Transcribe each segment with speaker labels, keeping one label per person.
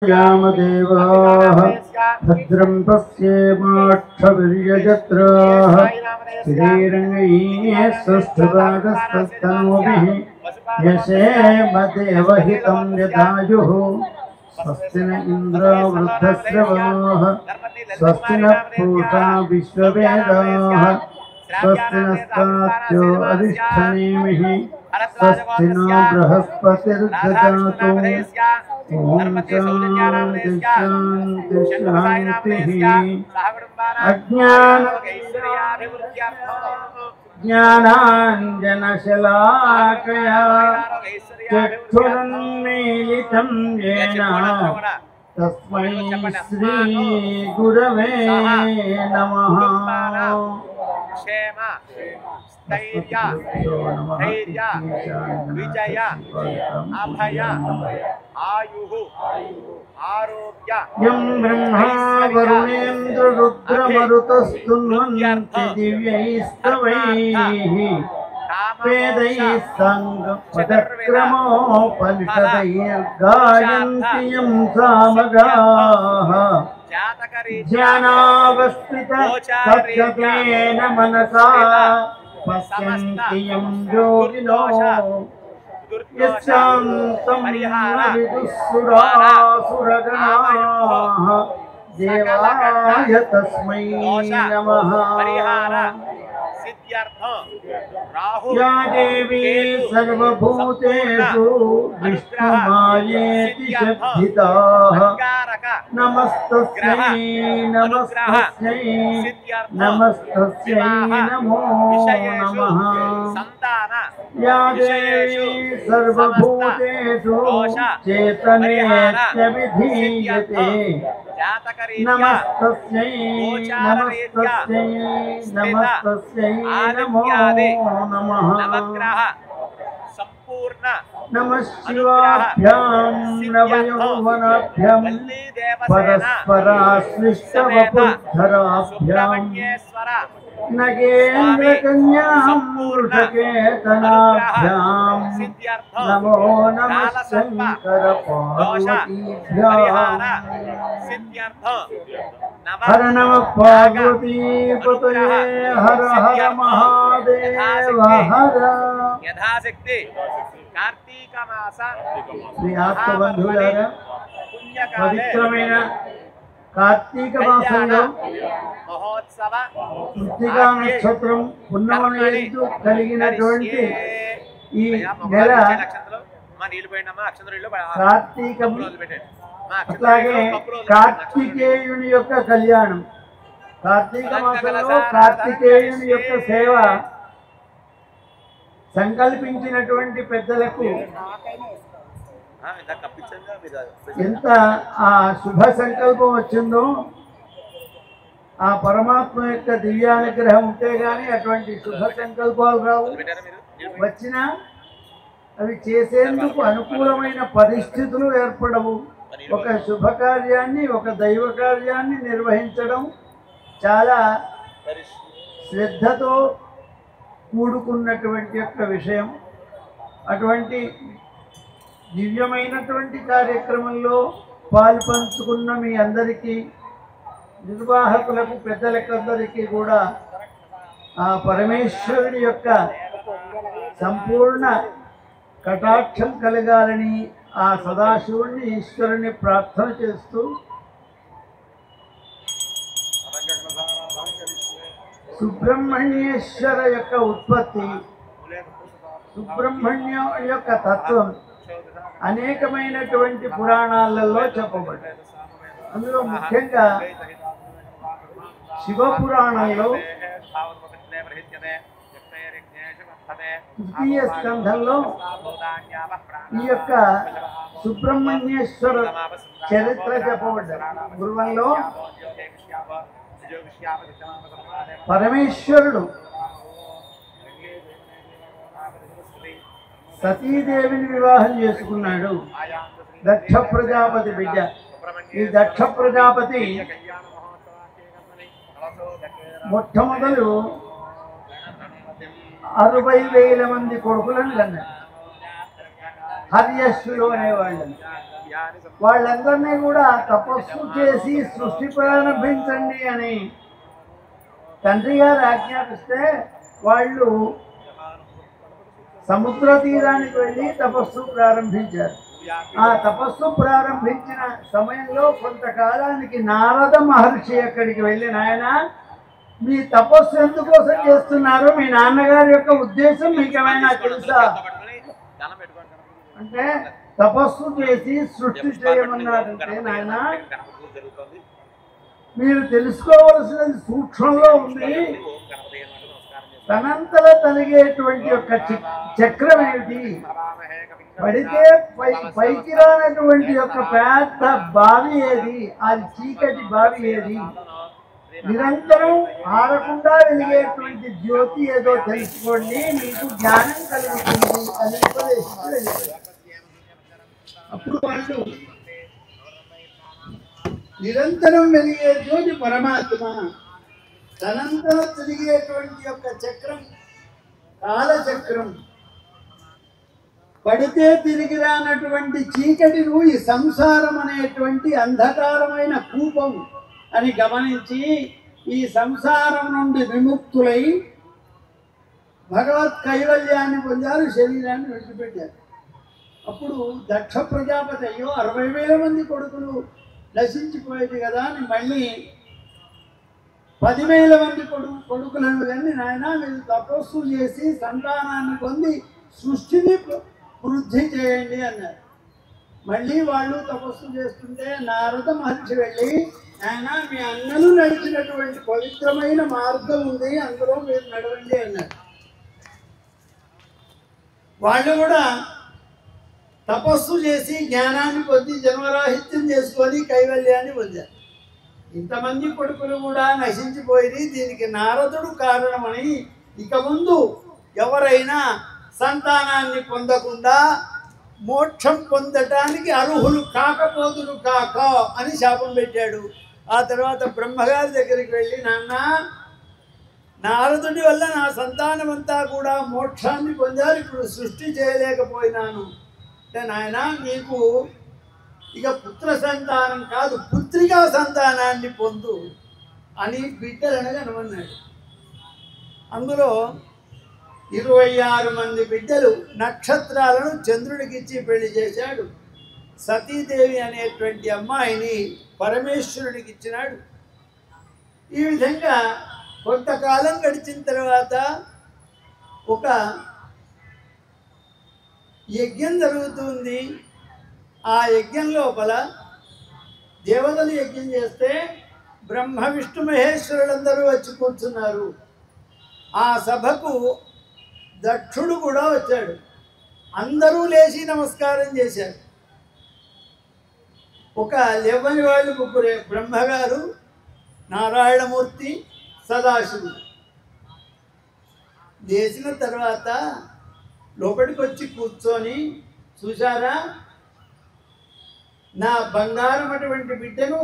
Speaker 1: यामदेवाः भद्रं पश्येमाक्षवीर्यजत्राः श्रीरङ्गैः सुष्ठुवागस्तस्तनूभिः यशेम देवहितं यदायुः स्वस्ति न इन्द्रो वृद्धश्रवाः स्वस्ति न पूषा विश्ववेदाः स्वस्ति नस्ताच्यो अरिष्ठनेमिः स्वस्ति नो बृहस्पतिर्दधातु ओम शांति शांति शांतिः ज्ञानाञ्जनशलाकया चक्षुरुन्मीलितं येन तस्मै श्रीगुरवे नमः।
Speaker 2: क्षेम स्थैर्य धैर्य विजय अभय आयुः आरोग्य
Speaker 1: यं ब्रह्मा वरुणेन्द्र रुद्रमरुतस्तुन्वन्ति दिव्यैस्तवैः वेदैः साङ्गपदक्रमोपनिषदैर्गायन्ति यं सामगाः ध्यानावस्थिततद्गतेन मनसा पश्यन्ति यं योगिनो यस्यान्तं न विदुःसुरासुरगणाः देवाय तस्मै नमः। या देवी सर्वभूतेषु विष्णुमायेति शब्दिताः नमस्तस्यै नमस्तस्यै नमस्तस्यै नमो नमः। या देवी सर्वभूतेषु चेतनेत्यभिधीयते नमस्तस्यै नमस्तस्यै नमस्तस्यै नमो नमः। नमः शिवाभ्यां नवयौवनाभ्यां परस्पराश्लिष्टवपुद्धराभ्यां नगेन्द्रकन्यां वृषकेतनाभ्यां नमो नमः शङ्करपार्वतीभ्याम्। हर नमः पार्वतीपतये हर हर महादेव हर।
Speaker 2: यथाशक्ति कार्तीक मास
Speaker 1: శ్రీ ఆత్మబంధువులారా, పవిత్రమైన కార్తీక మాసంలో
Speaker 2: మహోత్సవ
Speaker 1: కృత్తికా నక్షత్రం పున్నమని ఎందు కలిగినటువంటి ఈ నెల కార్తీకము, అట్లాగే కార్తికేయుని యొక్క కళ్యాణం, కార్తీక మాసంలో కార్తికేయుని యొక్క సేవ సంకల్పించినటువంటి పెద్దలకు ఎంత ఆ శుభ సంకల్పం వచ్చిందో, ఆ పరమాత్మ యొక్క దివ్యానుగ్రహం ఉంటే గాని అటువంటి శుభ సంకల్పాలు రావు. వచ్చినా అవి చేసేందుకు అనుకూలమైన పరిస్థితులు ఏర్పడవు. ఒక శుభకార్యాన్ని, ఒక దైవ కార్యాన్ని నిర్వహించడం చాలా శ్రద్ధతో కూడుకున్నటువంటి యొక్క విషయం. అటువంటి దివ్యమైనటువంటి కార్యక్రమంలో పాల్పంచుకున్న మీ అందరికీ, నిర్వాహకులకు, పెద్దలకందరికీ కూడా ఆ పరమేశ్వరుడి యొక్క సంపూర్ణ కటాక్షం కలగాలని ఆ సదాశివుణ్ణి, ఈశ్వరుని ప్రార్థన చేస్తూ సుబ్రహ్మణ్యేశ్వర యొక్క ఉత్పత్తి, సుబ్రహ్మణ్యం యొక్క తత్వం అనేకమైనటువంటి పురాణాలలో చెప్పబడ్డాయి. అందులో ముఖ్యంగా శివపురాణంలో తృతీయ స్కంధంలో ఈ యొక్క సుబ్రహ్మణ్యేశ్వర చరిత్ర చెప్పబడ్డారు. గురువంలో పరమేశ్వరుడు సతీదేవిని వివాహం చేసుకున్నాడు. దక్ష ప్రజాపతి బిడ్డ. ఈ దక్ష ప్రజాపతి మొట్టమొదలు 60,000 మంది కొడుకులను కన్నాడు. హర్యశ్వులు అనేవాళ్ళని. వాళ్ళందరినీ కూడా తపస్సు చేసి సృష్టి ప్రారంభించండి అని తండ్రి గారు ఆజ్ఞాపిస్తే వాళ్ళు సముద్ర తీరానికి వెళ్ళి తపస్సు ప్రారంభించారు. ఆ తపస్సు ప్రారంభించిన సమయంలో కొంతకాలానికి నారద మహర్షి అక్కడికి వెళ్ళి, నాయన మీ తపస్సు ఎందుకోసం చేస్తున్నారు, మీ నాన్నగారి యొక్క ఉద్దేశం మీకేమైనా తెలుసా అంటే, తపస్సు చేసి సృష్టి చేయమన్నారంటే నాయన మీరు తెలుసుకోవలసినది సూక్ష్మంలో ఉంది. తనంతల తలిగేటువంటి యొక్క చక్రం ఏమిటి, పడితే పైకి రానటువంటి యొక్క పెద్ద బావి ఏది, అది చీకటి బావి ఏది, నిరంతరం ఆరకుండా వెలిగేటువంటి జ్యోతి ఏదో తెలుసుకోండి, మీకు జ్ఞానం కలుగుతుంది అని ఉపదేశించి అప్పుడు వాళ్ళు నిరంతరం వెలిగే జ్యోతి పరమాత్మ, తనంతరం తిరిగేటువంటి యొక్క చక్రం కాలచక్రం, పడితే తిరిగి రానటువంటి చీకటిను ఈ సంసారం అనేటువంటి అంధకారమైన కూపం అని గమనించి ఈ సంసారం నుండి విముక్తులై భగవత్ కైవల్యాన్ని పొందారు, శరీరాన్ని విడిచిపెట్టారు. అప్పుడు దక్ష ప్రజాపతి అయ్యో 60,000 మంది కొడుకులు నశించిపోయేది కదా అని మళ్ళీ 10,000 మంది కొడుకులను కానీ నాయన మీరు తపస్సు చేసి సంతానాన్ని పొంది సృష్టిని వృద్ధి చేయండి అన్నారు. మళ్ళీ వాళ్ళు తపస్సు చేస్తుంటే నారద మహర్షి వెళ్ళి, ఆయన మీ అన్నలు నడిచినటువంటి పవిత్రమైన మార్గం ఉంది, అందులో మీరు నడవండి అన్నారు. వాళ్ళు కూడా తపస్సు చేసి జ్ఞానాన్ని పొంది జన్మరాహిత్యం చేసుకొని కైవల్యాన్ని పొందారు. ఇంతమంది కొడుకులు కూడా నశించిపోయి దీనికి నారదుడు కారణమని ఇక ముందు ఎవరైనా సంతానాన్ని పొందకుండా మోక్షం పొందటానికి అర్హులు కాకపోదురు కాక అని శాపం పెట్టాడు. ఆ తర్వాత బ్రహ్మగారి దగ్గరికి వెళ్ళి, నాన్న నారదుడి వల్ల నా సంతానం అంతా కూడా మోక్షాన్ని పొందారు, ఇప్పుడు సృష్టి చేయలేకపోయినాను అంటే, నాయన నీకు ఇక పుత్ర సంతానం కాదు పుత్రికా సంతానాన్ని పొందు అని బిడ్డలను కనుమన్నాడు. అందులో 26 మంది బిడ్డలు నక్షత్రాలను చంద్రుడికి ఇచ్చి పెళ్లి చేశాడు. సతీదేవి అనేటువంటి అమ్మాయిని పరమేశ్వరుడికి ఇచ్చినాడు. ఈ విధంగా కొంతకాలం గడిచిన తర్వాత ఒక యజ్ఞం జరుగుతుంది. ఆ యజ్ఞం లోపల దేవతలు యజ్ఞం చేస్తే బ్రహ్మ విష్ణు మహేశ్వరులందరూ వచ్చి కూర్చున్నారు. ఆ సభకు దక్షుడు కూడా వచ్చాడు. అందరూ లేచి నమస్కారం చేశారు. ఒక లేవని వాళ్ళు ముగ్గురే, బ్రహ్మగారు, నారాయణమూర్తి, సదాశివుడు. లేచిన తర్వాత లోపలికి వచ్చి కూర్చొని, చూశారా నా బంగారం అటువంటి బిడ్డను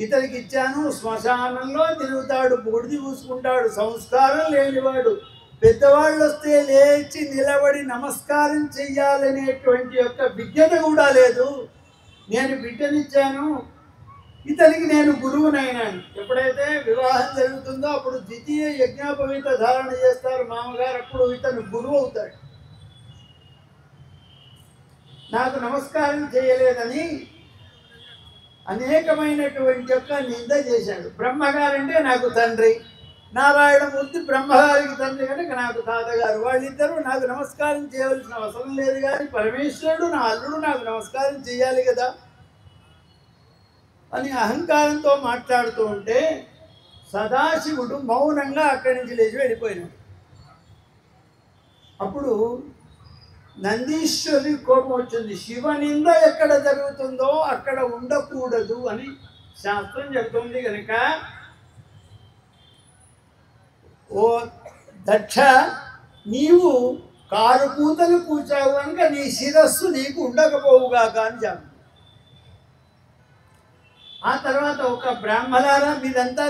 Speaker 1: ఇతనికి ఇచ్చాను, శ్మశానంలో తిరుగుతాడు, బూడిది పూసుకుంటాడు, సంస్కారం లేనివాడు, పెద్దవాళ్ళు వస్తే లేచి నిలబడి నమస్కారం చెయ్యాలనేటువంటి యొక్క విజ్ఞత కూడా లేదు. నేను బిడ్డనిచ్చాను, ఇతనికి నేను గురువునైనాను. ఎప్పుడైతే వివాహం జరుగుతుందో అప్పుడు ద్వితీయ యజ్ఞోపవీత ధారణ చేస్తారు మామగారు, అప్పుడు ఇతను గురువు అవుతాడు. నాకు నమస్కారం చేయలేదని అనేకమైనటువంటి యొక్క నింద చేశాడు. బ్రహ్మగారంటే నాకు తండ్రి, నారాయణమూర్తి బ్రహ్మగారికి తండ్రి కనుక నాకు తాతగారు, వాళ్ళిద్దరూ నాకు నమస్కారం చేయవలసిన అవసరం లేదు, కానీ పరమేశ్వరుడు నా అల్లుడు నాకు నమస్కారం చేయాలి కదా అని అహంకారంతో మాట్లాడుతూ ఉంటే సదాశివుడు మౌనంగా అక్కడి నుంచి లేచి వెళ్ళిపోయినాడు. అప్పుడు నందీశ్వరి కోపం వచ్చింది. శివనింద ఎక్కడ జరుగుతుందో అక్కడ ఉండకూడదు అని శాస్త్రం చెప్తుంది కనుక, ఓ దక్ష నీవు కారు కూతలు కూర్చావు కనుక నీ శిరస్సు నీకు ఉండకపోవుగాక అని చెప్పు. ఆ తర్వాత ఒక బ్రాహ్మణారా మీరంతా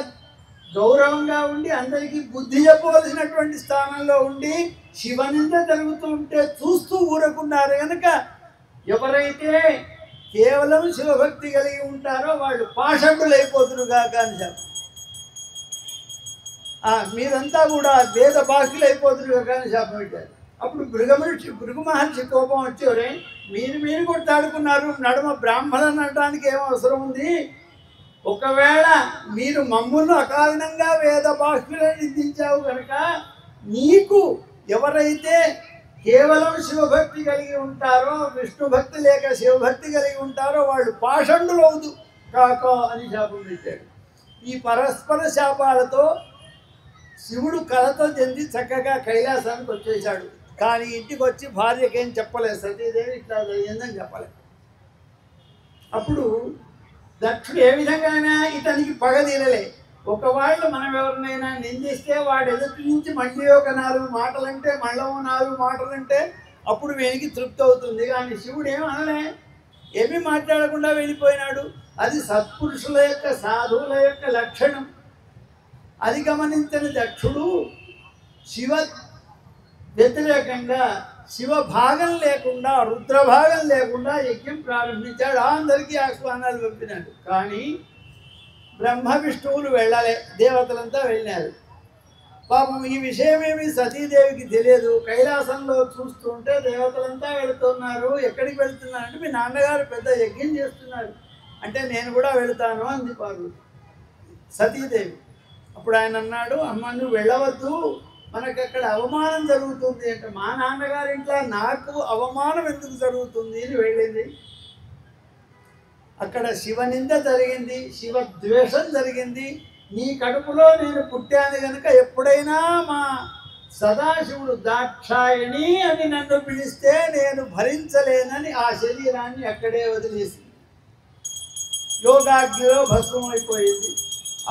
Speaker 1: గౌరవంగా ఉండి అందరికీ బుద్ధి చెప్పవలసినటువంటి స్థానంలో ఉండి శివనింద జరుగుతూ ఉంటే చూస్తూ ఊరకున్నారు కనుక ఎవరైతే కేవలం శివభక్తి కలిగి ఉంటారో వాళ్ళు పాషండులైపోతురుగాక అని చెప్పారు. మీరంతా కూడా వేద బాహ్యులైపోతురుగాక అని శాపం పెట్టారు. అప్పుడు భృగు మహర్షి కోపం వచ్చేవరే, మీరు కొట్టాడుకున్నారు, నడుమ బ్రాహ్మణులు అనడానికి ఏం అవసరం ఉంది? ఒకవేళ మీరు మమ్ములను అకారణంగా వేద బాహ్యులను నిందించావు కనుక నీకు ఎవరైతే కేవలం శివభక్తి కలిగి ఉంటారో, విష్ణు భక్తి లేక శివభక్తి కలిగి ఉంటారో వాళ్ళు పాషండులవుదు కాక అని శాపం పెట్టాడు. ఈ పరస్పర శాపాలతో శివుడు కలతో చెంది చక్కగా కైలాసానికి వచ్చేసాడు. కానీ ఇంటికి వచ్చి భార్యకేం చెప్పలేదు, సతీదేవి ఇట్లా జరిగిందని చెప్పలేదు. అప్పుడు దక్షుడు ఏ విధంగానైనా ఇతనికి పగ తీరలే. ఒకవేళ మనం ఎవరినైనా నిందిస్తే వాడు ఎదుటి నుంచి మళ్ళీ ఒక 4 మాటలంటే మళ్ళీ 4 మాటలంటే అప్పుడు వీనికి తృప్తి అవుతుంది. కానీ శివుడు ఏమనలే, ఏమీ మాట్లాడకుండా వెళ్ళిపోయినాడు. అది సత్పురుషుల యొక్క సాధువుల యొక్క లక్షణం. అది గమనించిన దక్షుడు శివ వ్యతిరేకంగా శివ భాగం లేకుండా, రుద్రభాగం లేకుండా యజ్ఞం ప్రారంభించాడు. అందరికీ ఆహ్వానాలు పంపినాడు. కానీ బ్రహ్మ విష్ణువులు వెళ్ళాలి, దేవతలంతా వెళ్ళినారు. పాపం ఈ విషయమేమి సతీదేవికి తెలియదు. కైలాసంలో చూస్తుంటే దేవతలంతా వెళుతున్నారు. ఎక్కడికి వెళుతున్నారంటే మీ నాన్నగారు పెద్ద యజ్ఞం చేస్తున్నారు అంటే నేను కూడా వెళుతాను అంది పార్వతి సతీదేవి. అప్పుడు ఆయన అన్నాడు, అమ్మ నువ్వు వెళ్ళవద్దు, మనకు అక్కడ అవమానం జరుగుతుంది అంటే. మా నాన్నగారి ఇంట్లో నాకు అవమానం ఎందుకు జరుగుతుంది అని వెళ్ళింది. అక్కడ శివనింద జరిగింది, శివ ద్వేషం జరిగింది. నీ కడుపులో నేను పుట్టాను కనుక ఎప్పుడైనా మా సదాశివుడు దాక్షాయణి అని నన్ను పిలిస్తే నేను భరించలేనని ఆ శరీరాన్ని అక్కడే వదిలేసి యోగాగ్నిలో భస్మమైపోయింది.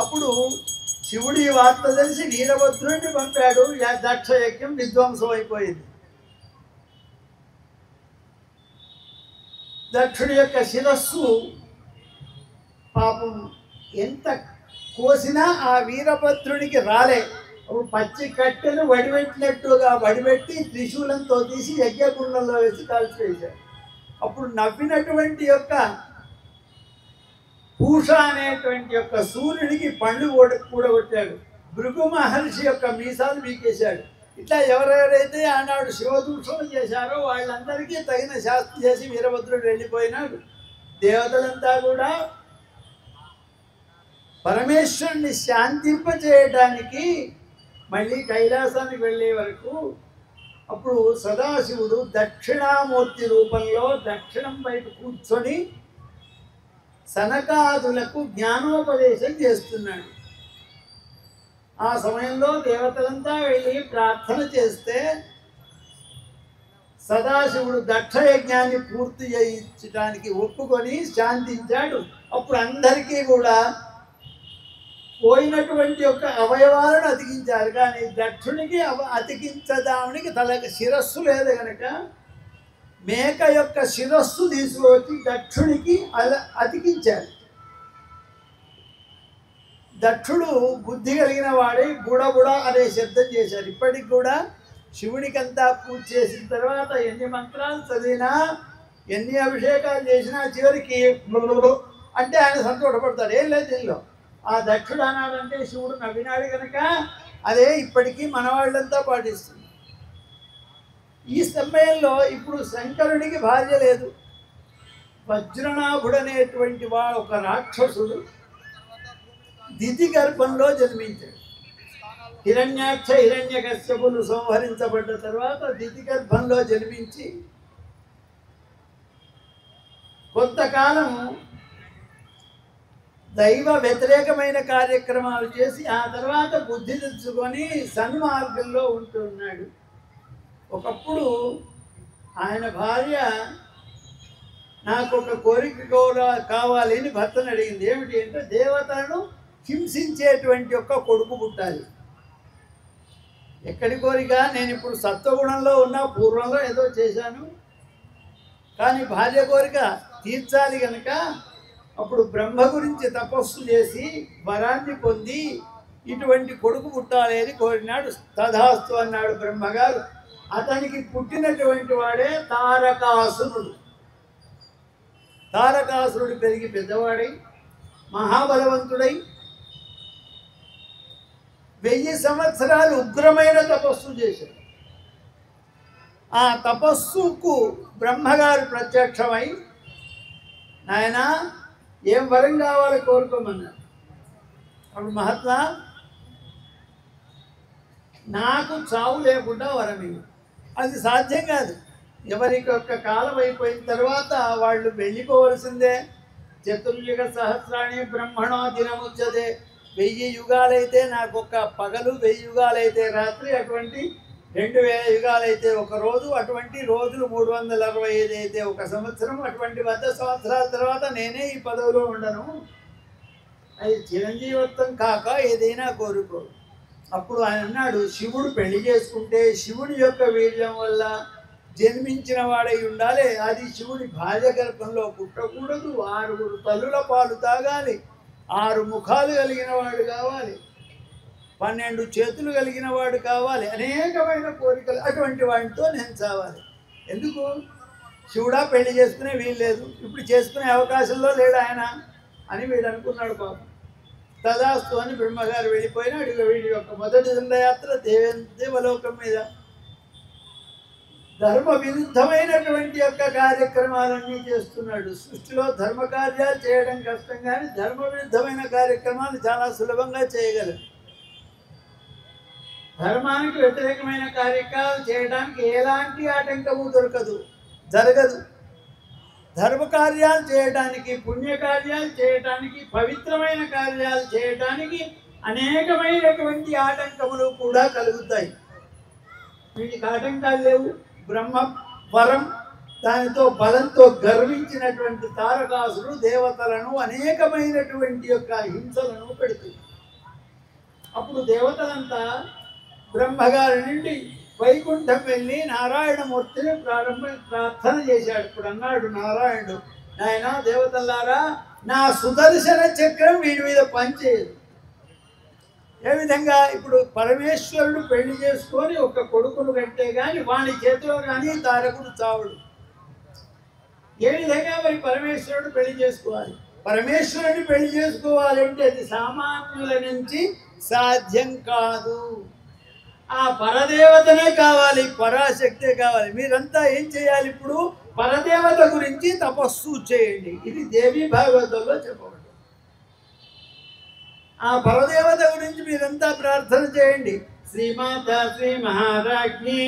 Speaker 1: అప్పుడు శివుడి వార్త తెలిసి వీరభద్రుడిని పంపాడు. దక్ష యజ్ఞం విధ్వంసం అయిపోయింది. దక్షుడి యొక్క శిరస్సు పాపం ఎంత కోసినా ఆ వీరభద్రుడికి రాలే. పచ్చి కట్టెను వడిపెట్టినట్టుగా వడిపెట్టి త్రిశూలంతో తీసి యజ్ఞకుండంలో వేసి కాల్చివేశాడు. అప్పుడు నవ్వినటువంటి యొక్క పూష అనేటువంటి యొక్క సూర్యుడికి పండు కూడగొట్టాడు. భృగు మహర్షి యొక్క మీసాలు పీకేశాడు. ఇట్లా ఎవరెవరైతే ఆనాడు శివదూషణం చేశారో వాళ్ళందరికీ తగిన శాస్త్రం చేసి వీరభద్రుడు వెళ్ళిపోయినాడు. దేవతలంతా కూడా పరమేశ్వరుని శాంతింపచేయడానికి మళ్ళీ కైలాసానికి వెళ్ళే వరకు అప్పుడు సదాశివుడు దక్షిణామూర్తి రూపంలో దక్షిణం వైపు కూర్చొని సనకాదులకు జ్ఞానోపదేశం చేస్తున్నాడు. ఆ సమయంలో దేవతలంతా వెళ్ళి ప్రార్థన చేస్తే సదాశివుడు దక్ష యజ్ఞాన్ని పూర్తి చేయించడానికి ఒప్పుకొని శాంతించాడు. అప్పుడు అందరికీ కూడా పోయినటువంటి యొక్క అవయవాలను అతికించారు. కానీ దక్షునికి అతికించడానికి తనకి శిరస్సు లేదు కనుక మేక యొక్క శిరస్సు తీసుకొచ్చి దక్షుడికి అతికించారు. దక్షుడు బుద్ధి కలిగిన వాడై బుడబుడ అనే శబ్దం చేశారు. ఇప్పటికి కూడా శివుడికంతా పూజ చేసిన తర్వాత ఎన్ని మంత్రాలు చదివినా ఎన్ని అభిషేకాలు చేసినా చివరికి అంటే ఆయన సంతోషపడతాడు. ఏం లేదు దీనిలో. ఆ దక్షుడు అన్నాడంటే శివుడు నవ్వినాడు కనుక అదే ఇప్పటికీ మన వాళ్ళంతా పాటిస్తుంది. ఈ సమయంలో ఇప్పుడు శంకరుడికి భార్య లేదు. వజ్రనాభుడు అనేటువంటి వాడు ఒక రాక్షసుడు దితి గర్భంలో జన్మించాడు. హిరణ్యాక్ష హిరణ్యకశ్యపులు సంహరించబడ్డ తర్వాత దితి గర్భంలో జన్మించి కొంతకాలం దైవ వ్యతిరేకమైన కార్యక్రమాలు చేసి ఆ తర్వాత బుద్ధి తెచ్చుకొని సన్మార్గంలో ఉంటున్నాడు. ఒకప్పుడు ఆయన భార్య నాకు ఒక కోరిక కావాలి అని భర్తను అడిగింది. ఏమిటి అంటే దేవతలను హింసించేటువంటి ఒక కొడుకు పుట్టాలి. ఎక్కడి కోరిక? నేను ఇప్పుడు సత్వగుణంలో ఉన్న పూర్వంలో ఏదో చేశాను కానీ భార్య కోరిక తీర్చాలి కనుక అప్పుడు బ్రహ్మ గురించి తపస్సు చేసి వరాన్ని పొంది ఇటువంటి కొడుకు పుట్టాలి అని కోరినాడు. తథాస్తు అన్నాడు బ్రహ్మగారు. అతనికి పుట్టినటువంటి వాడే తారకాసురుడు. తారకాసురుడు పెరిగి పెద్దవాడై మహాబలవంతుడై 1000 సంవత్సరాలు ఉగ్రమైన తపస్సు చేశాడు. ఆ తపస్సుకు బ్రహ్మగారు ప్రత్యక్షమై, నాయన ఏం వరం కావాలో కోరుకోమన్నారు. అప్పుడు మహాత్మా, నాకు చావు లేకుండా వరం ఇవ్వు. అది సాధ్యం కాదు. ఎవరికి ఒక్క కాలం అయిపోయిన తర్వాత వాళ్ళు వెళ్ళిపోవలసిందే. చతుర్యుగ సహస్రాణి బ్రహ్మణో దినముచ్చతే. 1000 యుగాలైతే నాకు ఒక్క పగలు, 1000 యుగాలైతే రాత్రి, అటువంటి 2000 యుగాలైతే ఒక రోజు, అటువంటి రోజులు 365 అయితే ఒక సంవత్సరం, అటువంటి 100 సంవత్సరాల తర్వాత నేనే ఈ పదవిలో ఉండను. అది చిరంజీవత్వం కాక ఏదైనా కోరుకో. అప్పుడు ఆయన అన్నాడు, శివుడు పెళ్లి చేసుకుంటే శివుడి యొక్క వీర్యం వల్ల జన్మించిన వాడై ఉండాలి. అది శివుడి భార్య గర్భంలో పుట్టకూడదు. 6 తల్లుల పాలు తాగాలి. 6 ముఖాలు కలిగిన వాడు కావాలి. 12 చేతులు కలిగిన వాడు కావాలి. అనేకమైన కోరికలు. అటువంటి వాడితో నేను చావాలి. ఎందుకు? శివుడా పెళ్లి చేసుకునే వీల్లేదు, ఇప్పుడు చేసుకునే అవకాశంలో లేడు ఆయన అని వీడు అనుకున్నాడు. పాపం తదాస్తు అని బ్రహ్మగారు వెళ్ళిపోయినాడు. వీడి యొక్క మొదటి దండయాత్ర దేవలోకం మీద ధర్మ విరుద్ధమైనటువంటి యొక్క కార్యక్రమాలన్నీ చేస్తున్నాడు. సృష్టిలో ధర్మ కార్యాలు చేయడం కష్టం, కానీ ధర్మ విరుద్ధమైన కార్యక్రమాలు చాలా సులభంగా చేయగలరు. ధర్మానికి వ్యతిరేకమైన కార్యక్రమాలు చేయడానికి ఎలాంటి ఆటంకము జరగదు. ధర్మ కార్యాలు చేయడానికి, పుణ్యకార్యాలు చేయడానికి, పవిత్రమైన కార్యాలు చేయడానికి అనేకమైనటువంటి ఆటంకములు కూడా కలుగుతాయి. వీటికి ఆటంకాలు లేవు. బ్రహ్మ వరం, దానితో బలంతో గర్వించినటువంటి తారకాసురుడు దేవతలను అనేకమైనటువంటి యొక్క హింసలను పెడుతుంది. అప్పుడు దేవతలంతా బ్రహ్మగారి నుండి వైకుంఠం వెళ్ళి నారాయణమూర్తిని ప్రార్థన చేశాడు. ఇప్పుడు అన్నాడు నారాయణుడు, నాయన దేవతలారా, నా సుదర్శన చక్రం వీడి మీద పనిచేయదు. ఏ విధంగా? ఇప్పుడు పరమేశ్వరుడు పెళ్లి చేసుకొని ఒక కొడుకును కంటే కానీ వాని చేతిలో కానీ తారకుడు చావుడు. ఏ విధంగా మరి పరమేశ్వరుడు పెళ్లి చేసుకోవాలి? పరమేశ్వరుడిని పెళ్లి చేసుకోవాలంటే అది సామాన్యుల నుంచి సాధ్యం కాదు. ఆ పరదేవతనే కావాలి, పరాశక్తే కావాలి. మీరంతా ఏం చేయాలి? ఇప్పుడు పరదేవత గురించి తపస్సు చేయండి. ఇది దేవి భాగవతంలో చెప్పబడింది. ఆ పరదేవత గురించి మీరంతా ప్రార్థన చేయండి. శ్రీమాత శ్రీ మహారాజ్ఞి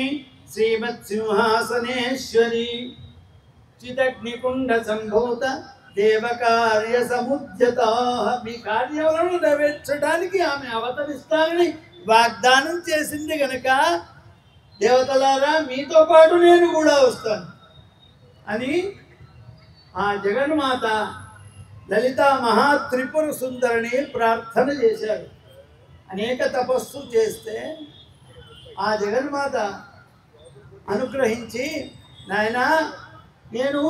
Speaker 1: శ్రీమత్ సింహాసనేశ్వరి చిదగ్నికుండ సంభూత దేవకార్య సముద్యత. మీ కార్యాలను నెరవేర్చడానికి ఆమె అవతరిస్తానని వాగ్దానం చేసింది గనక, దేవతలారా మీతో పాటు నేను కూడా వస్తాను అని ఆ జగన్మాత లలితా మహాత్రిపుర సుందరిని ప్రార్థన చేశాడు. అనేక తపస్సు చేస్తే ఆ జగన్మాత అనుగ్రహించి, నాయనా నేను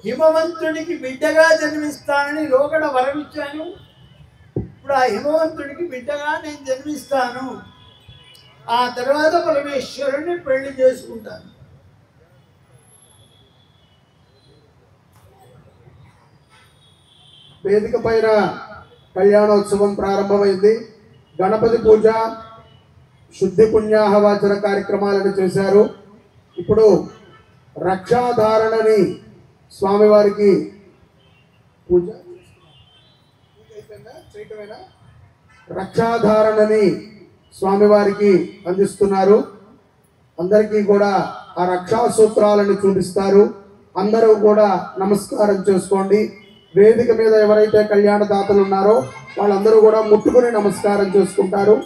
Speaker 1: హిమవంతుడికి బిడ్డగా జన్మిస్తానని లోగడ వరం ఇచ్చాను. ఇప్పుడు ఆ హిమవంతుడికి బిడ్డగా నేను జన్మిస్తాను. ఆ తర్వాత పరమేశ్వరుని పెళ్లి చేసుకుంటాను.
Speaker 3: వేదిక పైన కళ్యాణోత్సవం ప్రారంభమైంది. గణపతి పూజ, శుద్ధి పుణ్యాహవాచన కార్యక్రమాలను చేశారు. ఇప్పుడు రక్షాధారణని స్వామివారికి పూజ రక్షాధారణని స్వామివారికి అందిస్తున్నారు. అందరికీ కూడా ఆ రక్షా సూత్రాలను చూపిస్తారు. అందరూ కూడా నమస్కారం చేసుకోండి. వేదిక మీద ఎవరైతే కళ్యాణదాతలు ఉన్నారో వాళ్ళందరూ కూడా ముట్టుకుని నమస్కారం చేసుకుంటారు.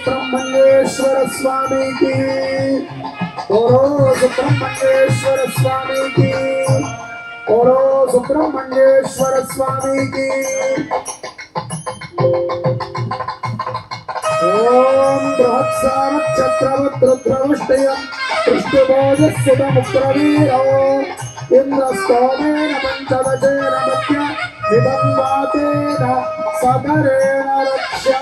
Speaker 3: సుబ్రహ్మణ్యేశ్వర స్వామికి ఓరో సుబ్రహ్మణ్యేశ్వర స్వామికి ఓరో సుబ్రహ్మణ్యేశ్వర స్వామికి ఓం బృహత్సానక్షత్రవద్రుద్రవృష్టయం కృష్ణభోజస్సుతముగ్రవీరో ఇంద్రస్తోమేన పంచదశేన మధ్య ఇదం వాతేన సదరేణ రక్షా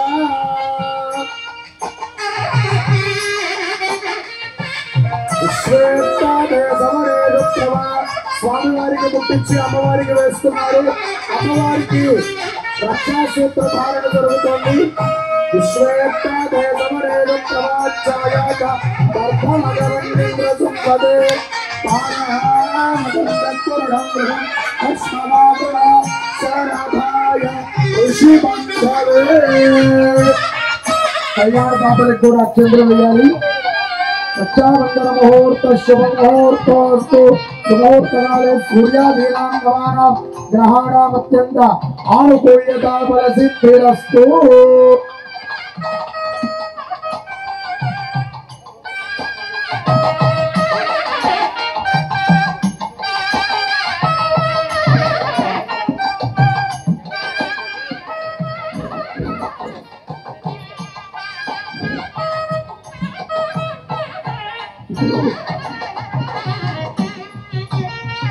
Speaker 3: స్వామివారికి ముట్టించి అమ్మవారికి వేస్తున్నారు. అమ్మవారికి రక్షాసూత్ర ధారణ జరుగుతోంది. విశ్వేత్తాదేశమరేణ ప్రవాచాయాత దర్భమగరంద్రసుంపదే కళ్యాణ పాపలకు కూడా అక్షంతలు వేయాలి. రక్షాబంధన ముహూర్త శుభ ముహూర్తోస్తు సుముహూర్తకాలే సూర్యాదీనాం గవానాం గ్రహాణాం అత్యంత ఆనుకూల్యతా ఫల సిద్ధిరస్తు.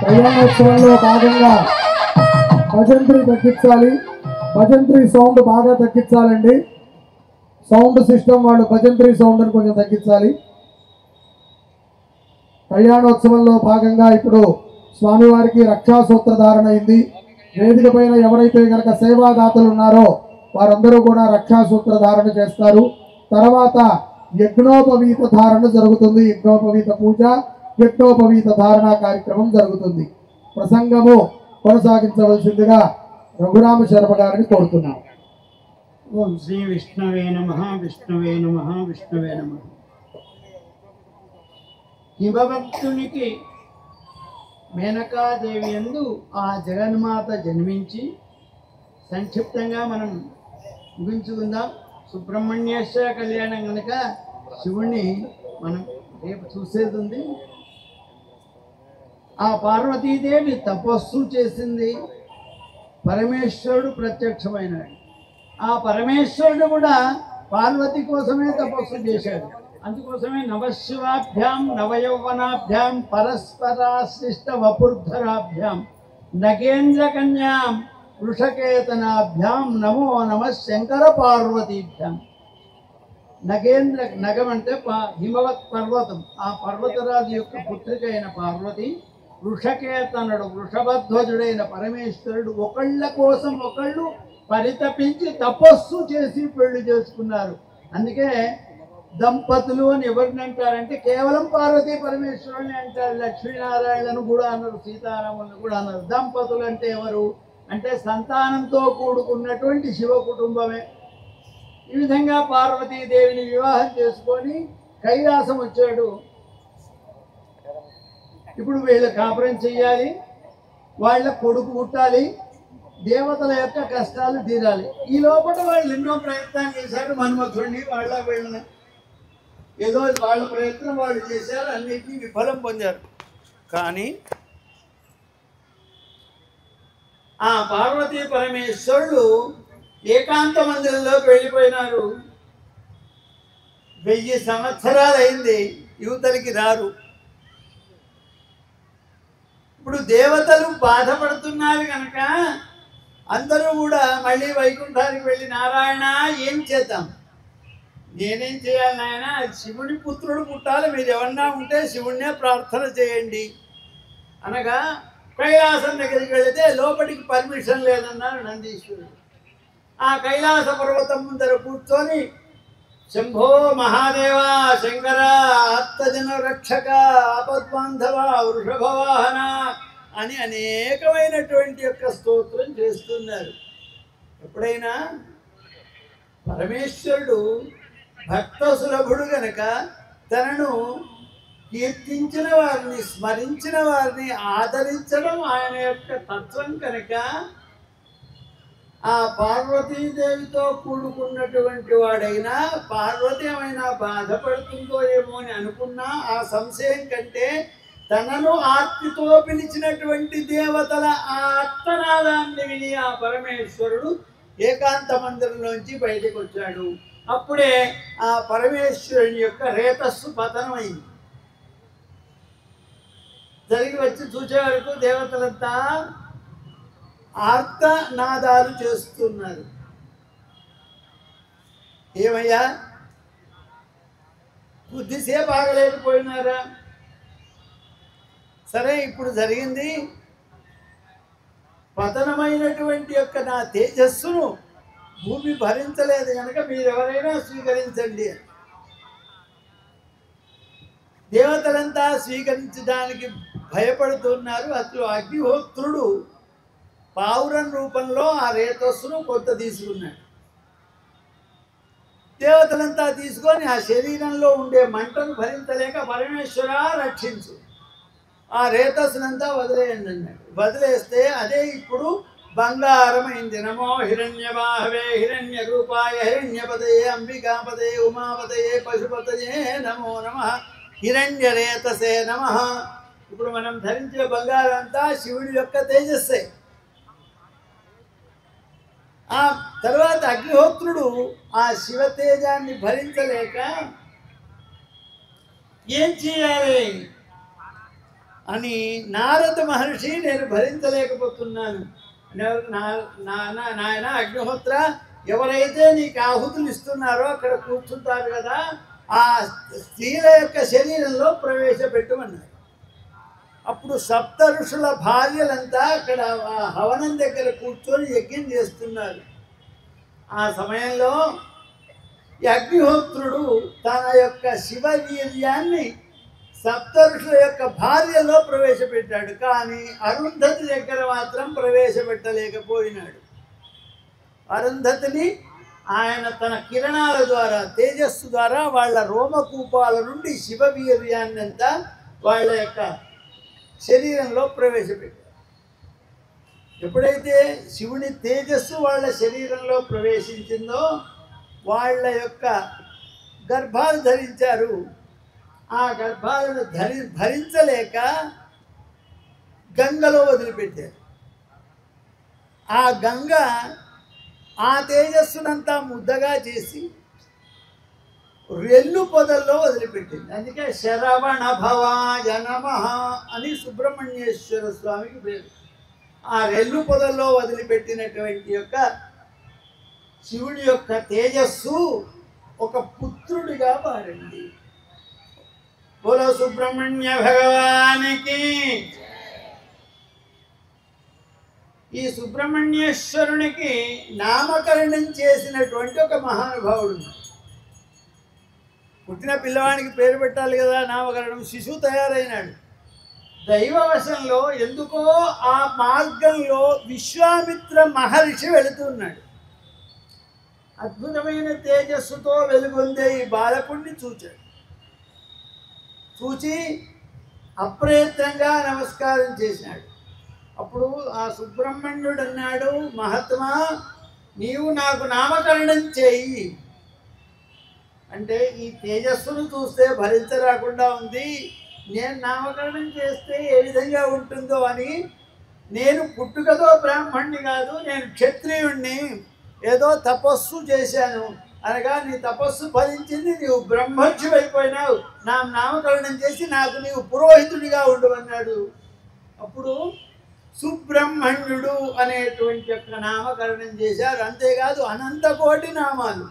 Speaker 3: కళ్యాణోత్సవంలో భాగంగా భజంత్రి తగ్గించాలి. భజంత్రి సౌండ్ బాగా తగ్గించాలండి. సౌండ్ సిస్టమ్ వాళ్ళు భజంత్రి సౌండ్ అని కొంచెం తగ్గించాలి. కళ్యాణోత్సవంలో భాగంగా ఇప్పుడు స్వామివారికి రక్షాసూత్ర ధారణ అయింది. వేదిక పైన ఎవరైతే కనుక సేవాదాతలు ఉన్నారో వారందరూ కూడా రక్షాసూత్ర ధారణ చేస్తారు. తర్వాత యజ్ఞోపవీత ధారణ జరుగుతుంది. యజ్ఞోపవీత పూజ, యజ్ఞోపవీత ధారణ కార్యక్రమం జరుగుతుంది. ప్రసంగము కొనసాగించవలసిందిగా రఘురామ శర్మ గారిని కోరుతున్నాం.
Speaker 1: ఓం శ్రీ విష్ణవే నమః విష్ణవే నమః విష్ణవే నమః. హిమభక్తునికి మేనకాదేవి యందు ఆ జగన్మాత జన్మించి సంక్షిప్తంగా మనం ముగించుకుందాం. సుబ్రహ్మణ్యేశ్వర కళ్యాణం కనుక శివుణ్ణి మనం రేపు చూసేది ఉంది. ఆ పార్వతీదేవి తపస్సు చేసింది. పరమేశ్వరుడు ప్రత్యక్షమైనాడు. ఆ పరమేశ్వరుడు కూడా పార్వతి కోసమే తపస్సు చేశాడు. అందుకోసమే నవశివాభ్యాం నవయౌవనాభ్యాం పరస్పరాశ్లిష్ట వపుర్ధరాభ్యాం నగేంద్ర కన్యాం వృషకేతనాభ్యాం నమో నమ శంకర పార్వతీభ్యాం. నగేంద్ర నగం అంటే హిమవత్ పర్వతం. ఆ పర్వతరాజు యొక్క పుత్రిక అయిన పార్వతి, వృషకేతనుడు వృషభధ్వజుడైన పరమేశ్వరుడు ఒకళ్ళ కోసం ఒకళ్ళు పరితపించి తపస్సు చేసి పెళ్లి చేసుకున్నారు. అందుకే దంపతులు అని ఎవరిని అంటారంటే కేవలం పార్వతీ పరమేశ్వరుని అంటారు. లక్ష్మీనారాయణను కూడా అన్నారు, సీతారాములను కూడా అన్నారు. దంపతులు అంటే ఎవరు అంటే సంతానంతో కూడుకున్నటువంటి శివ కుటుంబమే. ఈ విధంగా పార్వతీదేవిని వివాహం చేసుకొని కైలాసం వచ్చాడు. ఇప్పుడు వీళ్ళు కాపురం చెయ్యాలి, వాళ్ళ కొడుకు పుట్టాలి, దేవతల యొక్క కష్టాలు తీరాలి. ఈ లోపల వాళ్ళు ఎన్నో ప్రయత్నాలు చేశారు. మన్మథుడిని వీళ్ళని ఏదో వాళ్ళ ప్రయత్నం వాళ్ళు చేశారు, అన్నిటినీ విఫలం పొందారు. కానీ ఆ పార్వతీ పరమేశ్వరుడు ఏకాంత మందిరంలోకి వెళ్ళిపోయినారు. 1000 సంవత్సరాలు అయింది, యువతలకి రారు. ఇప్పుడు దేవతలు బాధపడుతున్నారు కనుక అందరూ కూడా మళ్ళీ వైకుంఠానికి వెళ్ళి నారాయణ ఏం చేద్దాం, నేనేం చేయాలి నాయన, శివుని పుత్రుడు పుట్టాలి, మీరు ఎవరన్నా ఉంటే శివుడినే ప్రార్థన చేయండి అనగా కైలాసం దగ్గరికి వెళితే లోపలికి పర్మిషన్ లేదన్నారు నందీశ్వరుడు. ఆ కైలాస పర్వతం ముందర కూర్చొని శంభో మహాదేవ శంకర ఆత్మజన రక్షక ఆపద్బాంధవ వృషభవాహన అని అనేకమైనటువంటి యొక్క స్తోత్రం చేస్తున్నారు. ఎప్పుడైనా పరమేశ్వరుడు భక్త సులభుడు గనక తనను కీర్తించిన వారిని, స్మరించిన వారిని ఆదరించడం ఆయన యొక్క తత్వం కనుక ఆ పార్వతీదేవితో కూడుకున్నటువంటి వాడైనా పార్వతి ఏమైనా బాధపడుతుందో ఏమో అని అనుకున్నా ఆ సంశయం కంటే తనను ఆర్తితో పిలిచినటువంటి దేవతల ఆ అత్తనాదాన్ని విని ఆ పరమేశ్వరుడు ఏకాంత మందిరంలోంచి బయటకు వచ్చాడు. అప్పుడే ఆ పరమేశ్వరుని యొక్క రేతస్సు పతనమైంది. జరిగి వచ్చి చూసే వరకు దేవతలంతా ఆర్తనాదాలు చేస్తున్నారు. ఏమయ్యా కొద్దిసేపు ఆగలేకపోయినారా? సరే, ఇప్పుడు జరిగింది పతనమైనటువంటి యొక్క నా తేజస్సును భూమి భరించలేదు కనుక మీరెవరైనా స్వీకరించండి. దేవతలంతా స్వీకరించడానికి భయపడుతున్నారు. అసలు అగ్నిహోత్రుడు పావురం రూపంలో ఆ రేతస్సును కొంత తీసుకున్నాడు. దేవతలంతా తీసుకొని ఆ శరీరంలో ఉండే మంటను భరించలేక పరమేశ్వర రక్షించు, ఆ రేతస్సునంతా వదిలేయండి అన్నాడు. వదిలేస్తే అదే ఇప్పుడు బంగారమైంది. నమో హిరణ్యవాహవే హిరణ్య రూపాయ హిరణ్యపదయే అంబికాపదయే ఉమాపదయే పశుపతయే నమో నమః హిరణ్య రేతసే నమః. ఇప్పుడు మనం ధరించే బంగారం అంతా శివుడి యొక్క తేజస్సే. ఆ తర్వాత అగ్నిహోత్రుడు ఆ శివతేజాన్ని భరించలేక ఏం చేయాలి అని నారద మహర్షి నేను భరించలేకపోతున్నాను. నాయన అగ్నిహోత్ర, ఎవరైతే నీకు ఆహుతులు ఇస్తున్నారో అక్కడ కూర్చుంటారు కదా, ఆ స్త్రీల యొక్క శరీరంలో ప్రవేశపెట్టమన్నారు. అప్పుడు సప్త ఋషుల భార్యలంతా అక్కడ హవనం దగ్గర కూర్చొని యజ్ఞం చేస్తున్నారు. ఆ సమయంలో ఈ అగ్నిహోత్రుడు తన యొక్క శివవీర్యాన్ని సప్త ఋషుల యొక్క భార్యలో ప్రవేశపెట్టాడు. కానీ అరుంధతి దగ్గర మాత్రం ప్రవేశపెట్టలేకపోయినాడు. అరుంధతిని ఆయన తన కిరణాల ద్వారా తేజస్సు ద్వారా వాళ్ళ రోమకూపాల నుండి శివవీర్యాన్ని అంతా వాళ్ళ యొక్క శరీరంలో ప్రవేశపెట్టారు. ఎప్పుడైతే శివుని తేజస్సు వాళ్ళ శరీరంలో ప్రవేశించిందో వాళ్ళ యొక్క గర్భాలు ధరించారు. ఆ గర్భాలను భరించలేక గంగలో వదిలిపెట్టారు. ఆ గంగ ఆ తేజస్సునంతా ముద్దగా చేసి రెల్లు పొదల్లో వదిలిపెట్టింది. అందుకే శరవణ భవాయ నమః అని సుబ్రహ్మణ్యేశ్వర స్వామికి పేరు. ఆ రెల్లు పొదల్లో వదిలిపెట్టినటువంటి యొక్క శివుడి యొక్క తేజస్సు ఒక పుత్రుడిగా మారింది. బోలో సుబ్రహ్మణ్య భగవానికి. ఈ సుబ్రహ్మణ్యేశ్వరునికి నామకరణం చేసినటువంటి ఒక మహానుభావుడు. పుట్టిన పిల్లవాడికి పేరు పెట్టాలి కదా, నామకరణం. శిశువు తయారైనాడు. దైవవశంలో ఎందుకో ఆ మార్గంలో విశ్వామిత్ర మహర్షి వెళుతున్నాడు. అద్భుతమైన తేజస్సుతో వెలుగొందే ఈ బాలకుడిని చూచాడు. చూచి అప్రయత్నంగా నమస్కారం చేసినాడు. అప్పుడు ఆ సుబ్రహ్మణ్యుడు అన్నాడు, మహాత్మా, నీవు నాకు నామకరణం చేయి అంటే ఈ తేజస్సును చూస్తే భరించరాకుండా ఉంది. నేను నామకరణం చేస్తే ఏ విధంగా ఉంటుందో అని. నేను పుట్టుకతో బ్రాహ్మణ్ణి కాదు, నేను క్షత్రియుణ్ణి. ఏదో తపస్సు చేశాను అనగా నీ తపస్సు ఫలించింది, నీవు బ్రహ్మర్షి అయిపోయినావు. నా నామకరణం చేసి నాకు నీవు పురోహితుడిగా ఉండమన్నాడు. అప్పుడు సుబ్రహ్మణ్యుడు అనేటువంటి యొక్క నామకరణం చేశారు. అంతేకాదు అనంతకోటి నామాలు,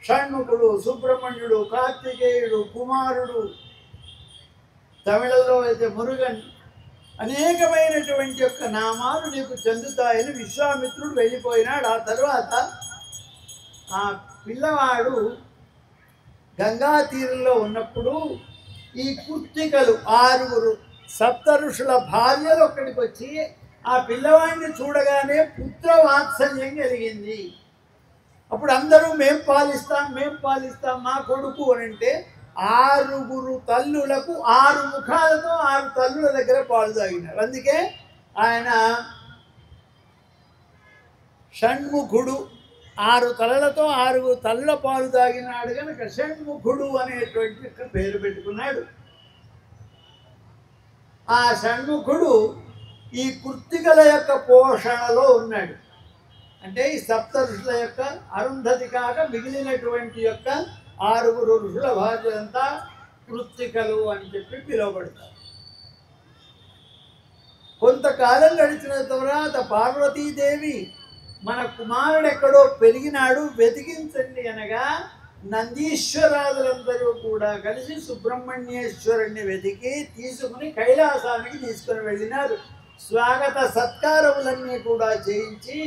Speaker 1: షణ్ముఖుడు, సుబ్రహ్మణ్యుడు, కార్తికేయుడు, కుమారుడు, తమిళంలో అయితే మురుగన్, అనేకమైనటువంటి యొక్క నామాలు నీకు చెందుతాయని విశ్వామిత్రుడు వెళ్ళిపోయినాడు. ఆ తర్వాత ఆ పిల్లవాడు గంగా తీరంలో ఉన్నప్పుడు ఈ కుర్తికలు 6 సప్త ఋషుల భార్యలు అక్కడికి వచ్చి ఆ పిల్లవాడిని చూడగానే పుత్ర వాత్సల్యం కలిగింది. అప్పుడు అందరూ మేం పాలిస్తాం మా కొడుకు అని అంటే 6 తల్లులకు 6 ముఖాలతో 6 తల్లుల దగ్గర పాలు తాగినారు. అందుకే ఆయన షణ్ముఖుడు 6 తలలతో 6 తల్ల పాలు తాగినాడు కనుక షణ్ముఖుడు అనేటువంటి పేరు పెట్టుకున్నాడు. ఆ షణ్ముఖుడు ఈ కృత్తికల యొక్క పోషణలో ఉన్నాడు. అంటే ఈ సప్త ఋషుల యొక్క అరుంధతి కాక మిగిలినటువంటి యొక్క 6 ఋషుల భార్యలంతా కృత్తికలు అని చెప్పి పిలువబడతారు. కొంతకాలం గడిచిన తర్వాత పార్వతీదేవి మన కుమారుడు ఎక్కడో పెరిగినాడు వెతికించండి అనగా నందీశ్వరాదులందరూ కూడా కలిసి సుబ్రహ్మణ్యేశ్వరుణ్ణి వెతికి తీసుకుని కైలాసానికి తీసుకుని వెళ్ళినారు. స్వాగత సత్కారములన్నీ కూడా చేయించి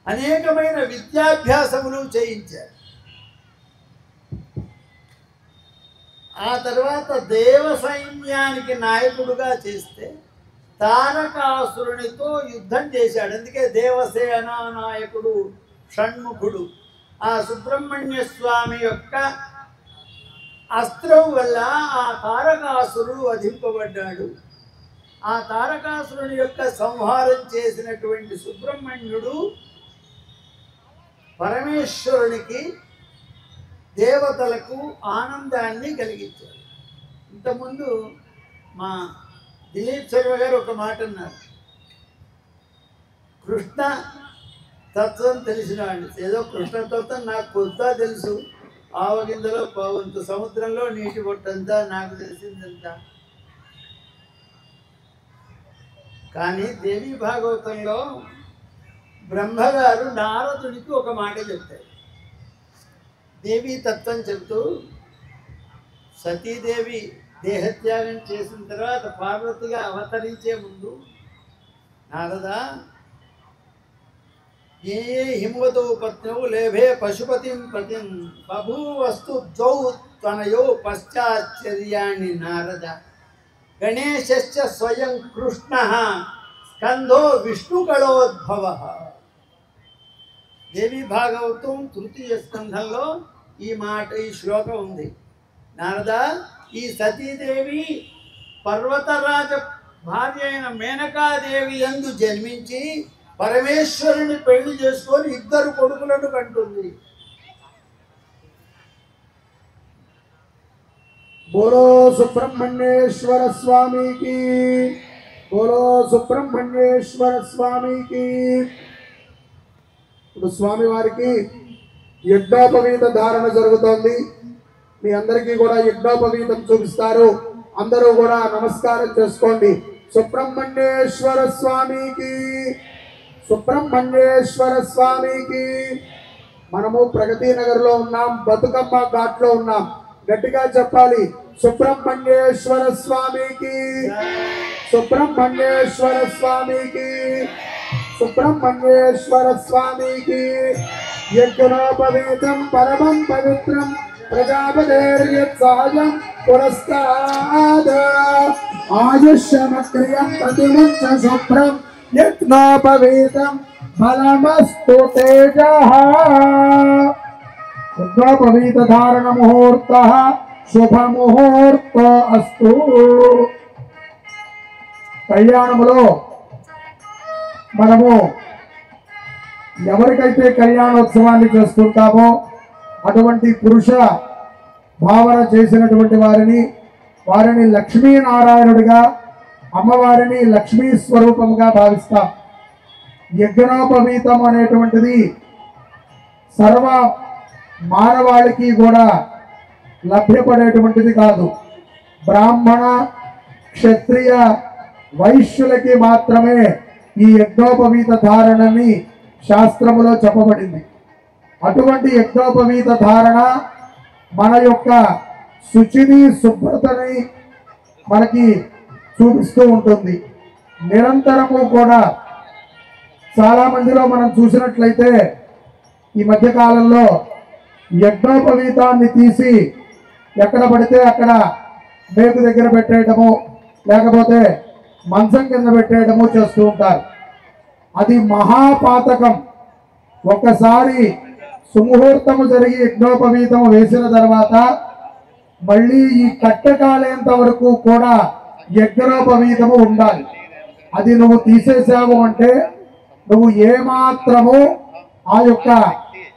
Speaker 1: అనేకమైన విద్యాభ్యాసములు చేయించారు. ఆ తర్వాత దేవ సైన్యానికి నాయకుడుగా చేస్తే తారకాసురునితో యుద్ధం చేశాడు. అందుకే దేవసేనా నాయకుడు షణ్ముఖుడు. ఆ సుబ్రహ్మణ్య స్వామి యొక్క అస్త్రం వల్ల ఆ తారకాసురుడు వధింపబడ్డాడు. ఆ తారకాసురుని యొక్క సంహారం చేసినటువంటి సుబ్రహ్మణ్యుడు పరమేశ్వరునికి దేవతలకు ఆనందాన్ని కలిగించాడు. ఇంతకుముందు మా దిలీప్ శర్మ గారు ఒక మాట అన్నారు, కృష్ణ తత్వం తెలిసిన వాడిని. ఏదో కృష్ణ తత్వం నాకు కొత్త తెలుసు, ఆవగింజలో పావంత సముద్రంలో నీటి బొట్టంతా నాకు తెలిసిందంతా. కానీ దేవీ భాగవతంలో బ్రహ్మగారు నారదుడికి ఒక మాట చెప్తారు. దేవీ తత్వం చెబుతూ సతీదేవి దేహత్యాగం చేసిన తర్వాత పార్వతిగా అవతరించే ముందు నారదా ఏ హిమవతో పత్నవు లేభే పశుపతిం పతిం బభూవస్తు ద్వౌ తనయో పశ్చాశ్చర్యాణి నారద గణేశశ్చ స్వయం కృష్ణ స్కందో విష్ణుకళోద్భవ. దేవి భాగవతం తృతీయ స్కంధంలో ఈ మాట ఈ శ్లోకం ఉంది. నారద, ఈ సతీదేవి పర్వతరాజ భార్య అయిన మేనకాదేవి యందు జన్మించి పరమేశ్వరుని పెళ్లి చేసుకొని 2 కొడుకులను కంటుంది.
Speaker 3: బోలో సుబ్రహ్మణ్యేశ్వర స్వామికి, బోలో సుబ్రహ్మణ్యేశ్వర స్వామికి. ఇప్పుడు స్వామివారికి యజ్ఞోపవీత ధారణ జరుగుతోంది. మీ అందరికీ కూడా యజ్ఞోపవీతం చూపిస్తారు. అందరూ కూడా నమస్కారం చేసుకోండి. సుబ్రహ్మణ్యేశ్వర స్వామికి, సుబ్రహ్మణ్యేశ్వర స్వామికి. మనము ప్రగతి నగర్లో ఉన్నాం, బతుకమ్మ ఘాట్లో ఉన్నాం. గట్టిగా చెప్పాలి, సుబ్రహ్మణ్యేశ్వర స్వామికి, సుబ్రహ్మణ్యేశ్వర స్వామికి, సుబ్రహ్మణ్యేశ్వర స్వామికి. యజ్ఞోపవీతం పరమం పవిత్రం ప్రజాపతేర్యత్సాయం పురస్తాద్ ఆయుష్యమక్రియం ప్రతిముచ్చ శుభ్రం యజ్ఞోపవీతం ఫలమస్తు తేజః. యజ్ఞోపవీత ధారణ ముహూర్త శుభ ముహూర్త అస్తు. కళ్యాణములో మనము ఎవరికైతే కళ్యాణోత్సవాన్ని చేస్తుంటామో అటువంటి పురుష భావన చేసినటువంటి వారిని లక్ష్మీనారాయణుడిగా, అమ్మవారిని లక్ష్మీ స్వరూపంగా భావిస్తాం. యజ్ఞోపవీతం అనేటువంటిది సర్వ మానవాళికి కూడా లభ్యపడేటువంటిది కాదు. బ్రాహ్మణ, క్షత్రియ, వైశ్యులకి మాత్రమే ఈ యజ్ఞోపవీత ధారణని శాస్త్రములో చెప్పబడింది. అటువంటి యజ్ఞోపవీత ధారణ మన యొక్క శుచిని, శుభ్రతని మనకి చూపిస్తూ ఉంటుంది. నిరంతరము కూడా చాలా మందిలో మనం చూసినట్లయితే ఈ మధ్యకాలంలో యజ్ఞోపవీతాన్ని తీసి ఎక్కడ పడితే అక్కడ మేకు దగ్గర పెట్టేయడము, లేకపోతే మంచం కింద పెట్టేయడము చేస్తూ ఉంటారు. అది మహాపాతకం. ఒక్కసారి సుముహూర్తము జరిగి యజ్ఞోపవీతము వేసిన తర్వాత మళ్ళీ ఈ కట్టకాలేంత వరకు కూడా యజ్ఞోపవీతము ఉండాలి. అది నువ్వు తీసేసావు అంటే నువ్వు ఏమాత్రము ఆ యొక్క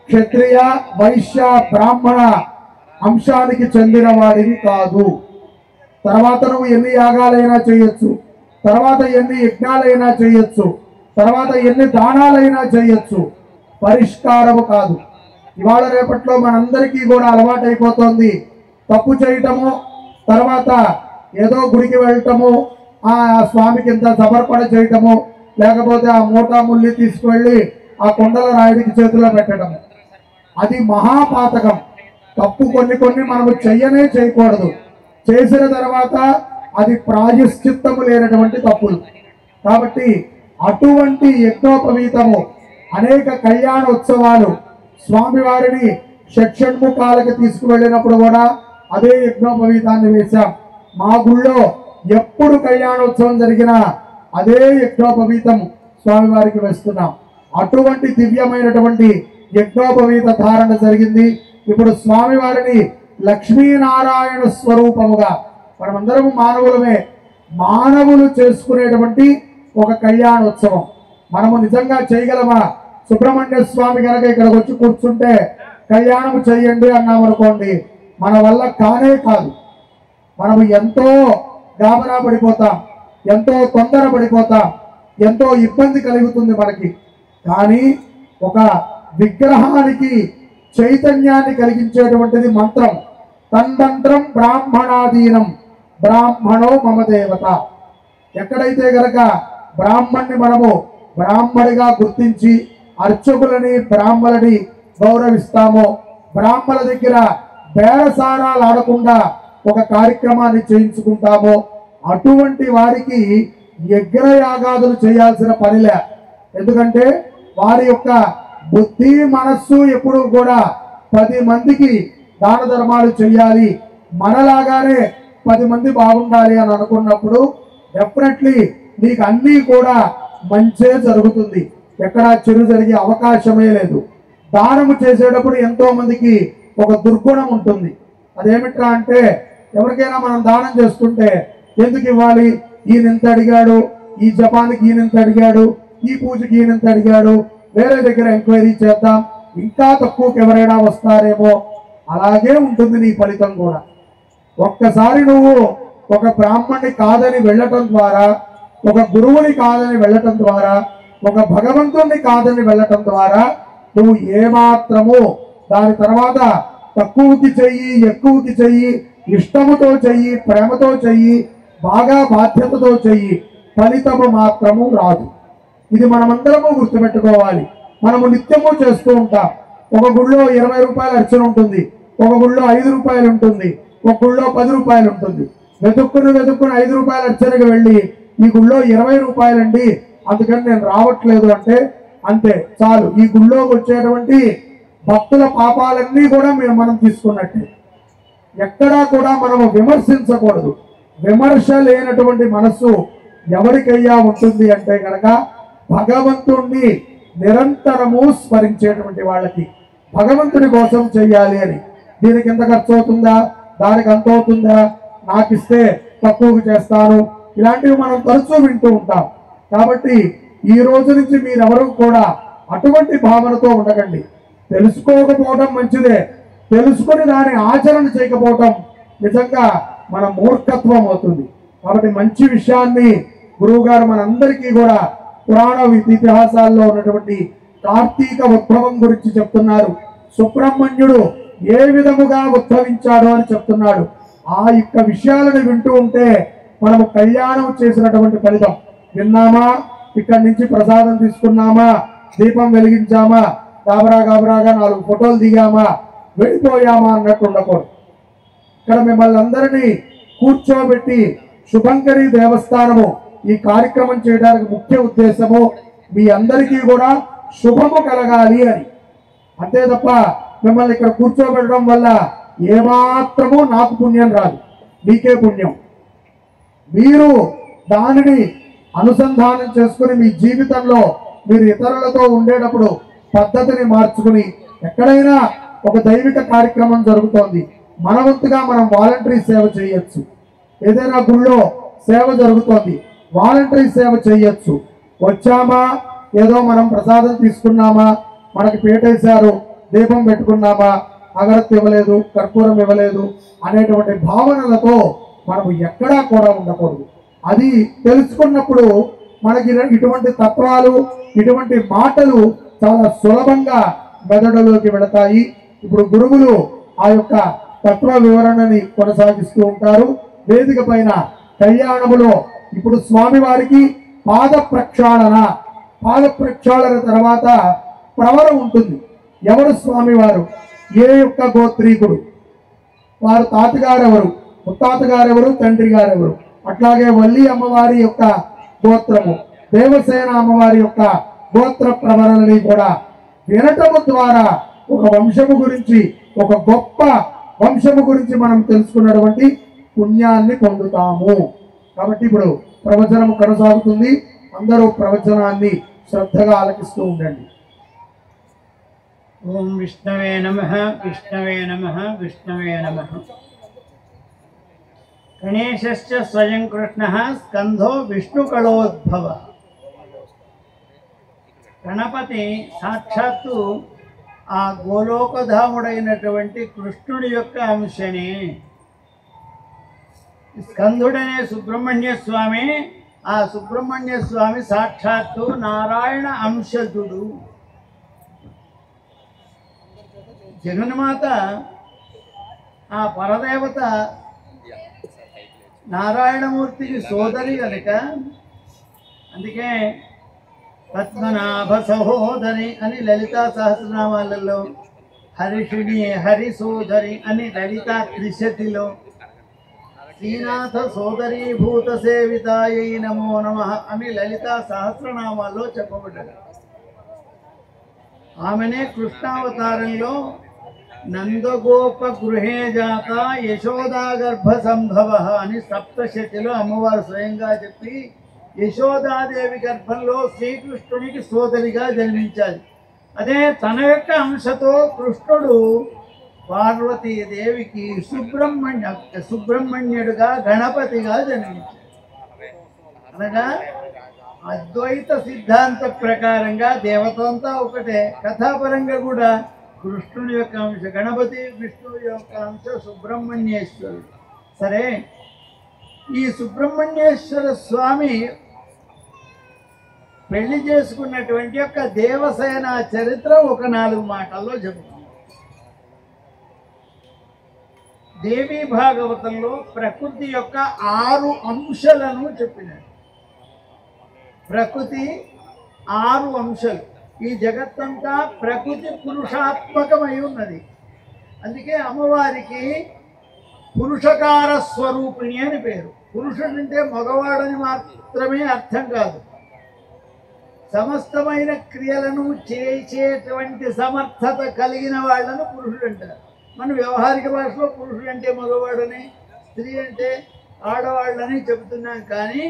Speaker 3: క్షత్రియ వైశ్య బ్రాహ్మణ అంశానికి చెందిన వాడివి కాదు. తర్వాత నువ్వు ఎన్ని యాగాలైనా చేయొచ్చు, తర్వాత ఎన్ని యజ్ఞాలైనా చేయొచ్చు, తర్వాత ఎన్ని దానాలైనా చేయొచ్చు, పరిష్కారము కాదు. ఇవాళ రేపట్లో మనందరికీ కూడా అలవాటైపోతుంది తప్పు చేయటము, తర్వాత ఏదో గుడికి వెళ్ళటము, ఆ స్వామికి ఇంత సమర్పణ చేయటము, లేకపోతే ఆ మూటా ముల్లి తీసుకువెళ్ళి ఆ కొండల రాయుడికి చేతిలో పెట్టడము. అది మహాపాతకం. తప్పు కొన్ని మనము చేయకూడదు. చేసిన తర్వాత అది ప్రాయశ్చిత్తము లేనటువంటి తప్పులు. కాబట్టి అటువంటి యజ్ఞోపవీతము అనేక కళ్యాణోత్సవాలు స్వామివారిని షట్షణ్ముఖాలకు తీసుకువెళ్ళినప్పుడు కూడా అదే యజ్ఞోపవీతాన్ని వేశాం. మా గుళ్ళో ఎప్పుడు కళ్యాణోత్సవం జరిగినా అదే యజ్ఞోపవీతం స్వామివారికి వేస్తున్నాం. అటువంటి దివ్యమైనటువంటి యజ్ఞోపవీత ధారణ జరిగింది. ఇప్పుడు స్వామివారిని లక్ష్మీనారాయణ స్వరూపముగా మనమందరము మానవులమే, మానవులు చేసుకునేటువంటి ఒక కళ్యాణోత్సవం మనము నిజంగా చేయగలమా? సుబ్రహ్మణ్య స్వామి కనుక ఇక్కడికి వచ్చి కూర్చుంటే కళ్యాణం చేయండి అన్నామనుకోండి, మన వల్ల కానే కాదు. మనము ఎంతో గాబరా పడిపోతాం, ఎంతో తొందర పడిపోతాం, ఎంతో ఇబ్బంది కలుగుతుంది మనకి. కానీ ఒక విగ్రహానికి చైతన్యాన్ని కలిగించేటువంటిది మంత్రం. తంత్రం బ్రాహ్మణాధీనం బ్రాహ్మణో మమ దేవత. ఎక్కడైతే గనక బ్రాహ్మణ్ణి మనము బ్రాహ్మడిగా గుర్తించి అర్చకులని బ్రాహ్మణులని గౌరవిస్తామో, బ్రాహ్మణ దగ్గర బేరసారాలు ఆడకుండా ఒక కార్యక్రమాన్ని చేయించుకుంటామో, అటువంటి వారికి యజ్ఞయాగాదులు చేయాల్సిన పనిలే. ఎందుకంటే వారి యొక్క బుద్ధి మనస్సు ఎప్పుడు కూడా 10 మందికి దాన ధర్మాలు చేయాలి, మనలాగానే 10 మంది బాగుండాలి అని అనుకున్నప్పుడు డెఫినెట్లీ నీకు అన్నీ కూడా మంచే జరుగుతుంది. ఎక్కడా చెడు జరిగే అవకాశమే లేదు. దానము చేసేటప్పుడు ఎంతో మందికి ఒక దుర్గుణం ఉంటుంది. అదేమిట్రా అంటే, ఎవరికైనా మనం దానం చేస్తుంటే ఎందుకు ఇవ్వాలి, ఈయన ఎంత అడిగాడు, ఈ జపానికి ఈయన ఎంత అడిగాడు, ఈ పూజకి ఈయన ఎంత అడిగాడు, వేరే దగ్గర ఎంక్వైరీ చేద్దాం, ఇంకా తక్కువకి ఎవరైనా వస్తారేమో. అలాగే ఉంటుంది నీ ఫలితం కూడా. ఒక్కసారి నువ్వు ఒక బ్రాహ్మణ్ణి కాదని వెళ్ళటం ద్వారా, ఒక గురువుని కాదని వెళ్ళటం ద్వారా, ఒక భగవంతుణ్ణి కాదని వెళ్ళటం ద్వారా నువ్వు ఏమాత్రము దాని తర్వాత తక్కువకి చెయ్యి, ఎక్కువకి చెయ్యి, ఇష్టముతో చెయ్యి, ప్రేమతో చెయ్యి, బాగా బాధ్యతతో చెయ్యి, ఫలితము మాత్రము రాదు. ఇది మనమందరము గుర్తుపెట్టుకోవాలి. మనము నిత్యము చేస్తూ ఉంటాం. ఒక గుళ్ళో 20 రూపాయల అర్చన ఉంటుంది, ఒక గుళ్ళో 5 రూపాయలు ఉంటుంది, ఒక గుళ్ళో 10 రూపాయలు ఉంటుంది. వెతుక్కుని 5 రూపాయల అర్చనకి వెళ్ళి ఈ గుళ్ళో 20 రూపాయలండి, అందుకని నేను రావట్లేదు అంటే అంతే చాలు. ఈ గుళ్ళోకి వచ్చేటువంటి భక్తుల పాపాలన్నీ కూడా మనం తీసుకున్నట్టే. ఎక్కడా కూడా మనము విమర్శించకూడదు. విమర్శ లేనటువంటి మనస్సు ఎవరికయ్యా ఉంటుంది అంటే కనుక భగవంతుణ్ణి నిరంతరము స్మరించేటువంటి వాళ్ళకి, భగవంతుని కోసం చెయ్యాలి అని. దీనికి ఎంత ఖర్చు అవుతుందా, దానికి అంత అవుతుందా, నాకు ఇస్తే తక్కువకు చేస్తాను, ఇలాంటివి మనం తరచూ వింటూ ఉంటాం. కాబట్టి ఈ రోజు నుంచి మీరెవరూ కూడా అటువంటి భావనతో ఉండకండి. తెలుసుకోకపోవడం మంచిదే, తెలుసుకొని దాని ఆచరణ చేయకపోవటం నిజంగా మన మూర్ఖత్వం అవుతుంది. కాబట్టి మంచి విషయాన్ని గురువు గారు మనందరికీ కూడా పురాణ ఇతిహాసాల్లో ఉన్నటువంటి కార్తీక ఉద్భవం గురించి చెప్తున్నారు. సుబ్రహ్మణ్యుడు ఏ విధముగా ఉద్భవించాడో అని చెప్తున్నాడు. ఆ యొక్క విషయాలను వింటూ ఉంటే మనము కళ్యాణం చేసినటువంటి ఫలితం. విన్నామా, ఇక్కడి నుంచి ప్రసాదం తీసుకున్నామా, దీపం వెలిగించామా, గాబరాగా 4 ఫోటోలు దిగామా, వెళ్ళిపోయామా అన్నట్టు ఉండకూడదు. ఇక్కడ మిమ్మల్ని అందరినీ కూర్చోబెట్టి శుభంకరి దేవస్థానము ఈ కార్యక్రమం చేయడానికి ముఖ్య ఉద్దేశము మీ అందరికీ కూడా శుభము కలగాలి అని. అంతే తప్ప మిమ్మల్ని ఇక్కడ కూర్చోబెట్టడం వల్ల ఏమాత్రము నాకు పుణ్యం రాదు, మీకే పుణ్యం. మీరు దానిని అనుసంధానం చేసుకుని మీ జీవితంలో మీరు ఇతరులతో ఉండేటప్పుడు పద్ధతిని మార్చుకుని, ఎక్కడైనా ఒక దైవిక కార్యక్రమం జరుగుతోంది, మన వంతుగా మనం వాలంటరీ సేవ చేయొచ్చు. ఏదైనా గుళ్ళో సేవ జరుగుతోంది, వాలంటరీ సేవ చేయొచ్చు. వచ్చామా ఏదో మనం ప్రసాదం తీసుకున్నామా, మనకి పీటేశారు, దీపం పెట్టుకున్నామా, అగరత్తి ఇవ్వలేదు, కర్పూరం ఇవ్వలేదు అనేటువంటి భావనలతో మనము ఎక్కడా కూడా ఉండకూడదు. అది తెలుసుకున్నప్పుడు మనకి ఇటువంటి తత్వాలు, ఇటువంటి మాటలు చాలా సులభంగా మెదడులోకి వెళతాయి. ఇప్పుడు గురువులు ఆ యొక్క తత్వ వివరణని కొనసాగిస్తూ ఉంటారు. వేదిక పైన కళ్యాణములో ఇప్పుడు స్వామివారికి పాద ప్రక్షాళన తర్వాత ప్రవరం ఉంటుంది. ఎవరు స్వామివారు, ఏ యొక్క గోత్రీకుడు, వారు తాతగారెవరు, ముత్తాతగారెవరు, తండ్రి గారెవరు, అట్లాగే వల్లి అమ్మవారి యొక్క గోత్రము, దేవసేన అమ్మవారి యొక్క గోత్ర ప్రవరణని కూడా వినటము ద్వారా ఒక వంశము గురించి, ఒక గొప్ప వంశము గురించి మనం తెలుసుకున్నటువంటి పుణ్యాన్ని పొందుతాము. కాబట్టి ఇప్పుడు ప్రవచనం కొనసాగుతుంది. అందరూ ప్రవచనాన్ని శ్రద్ధగా ఆలకిస్తూ ఉండండి.
Speaker 4: ఓం విష్ణవే నమః, విష్ణవే నమః, విష్ణవే నమః. గణేశశ్చ స్వయం కృష్ణః స్కంధో విష్ణుకళోద్భవ. గణపతి సాక్షాత్తు ఆ గోలోకధాముడైనటువంటి కృష్ణుడి యొక్క అంశనే. స్కంధుడనే సుబ్రహ్మణ్య స్వామి, ఆ సుబ్రహ్మణ్య స్వామి సాక్షాత్తు నారాయణ అంశదుడు. జగన్మాత ఆ పరదేవత నారాయణమూర్తికి సోదరి కనుక అందుకే పద్మనాభ సహోదరి అని లలితా సహస్రనామాలలో, హరిషుని హరి సోదరి అని లలితా త్రిశతిలో, శ్రీనాథ సోదరీభూత సేవితాయై నమో నమః అని లలితా సహస్రనామాల్లో చెప్పబడ్డారు. ఆమెనే కృష్ణావతారంలో నందగోప గృహే జాత యశోదాగర్భ సంభవ అని సప్తశతిలో అమ్మవారు స్వయంగా చెప్పి యశోదాదేవి గర్భంలో శ్రీకృష్ణునికి సోదరిగా జన్మించాలి. అదే తన యొక్క అంశతో కృష్ణుడు పార్వతీదేవికి సుబ్రహ్మణ్యుడుగా గణపతిగా జన్మించాడు. అనగా అద్వైత సిద్ధాంత ప్రకారంగా దేవతంతా ఒకటే, కథాపరంగా కూడా కృష్ణుని యొక్క అంశ గణపతి, విష్ణువు యొక్క అంశ సుబ్రహ్మణ్యేశ్వరుడు. సరే, ఈ సుబ్రహ్మణ్యేశ్వర స్వామి పెళ్లి చేసుకున్నటువంటి యొక్క దేవసేన చరిత్ర ఒక 4 మాటల్లో చెబుతాం. దేవీ భాగవతంలో ప్రకృతి యొక్క 6 అంశాలను చెప్పినాడు. ప్రకృతి 6 అంశాలు. ఈ జగత్తంతా ప్రకృతి పురుషాత్మకమై ఉన్నది. అందుకే అమ్మవారికి పురుషకార స్వరూపిణి అని పేరు. పురుషుడు అంటే మగవాడని మాత్రమే అర్థం కాదు, సమస్తమైన క్రియలను చేసేటువంటి సమర్థత కలిగిన వాళ్ళను పురుషుడు అంటారు. మన వ్యవహారిక భాషలో పురుషుడు అంటే మగవాడని, స్త్రీ అంటే ఆడవాళ్ళని చెబుతున్నాం. కానీ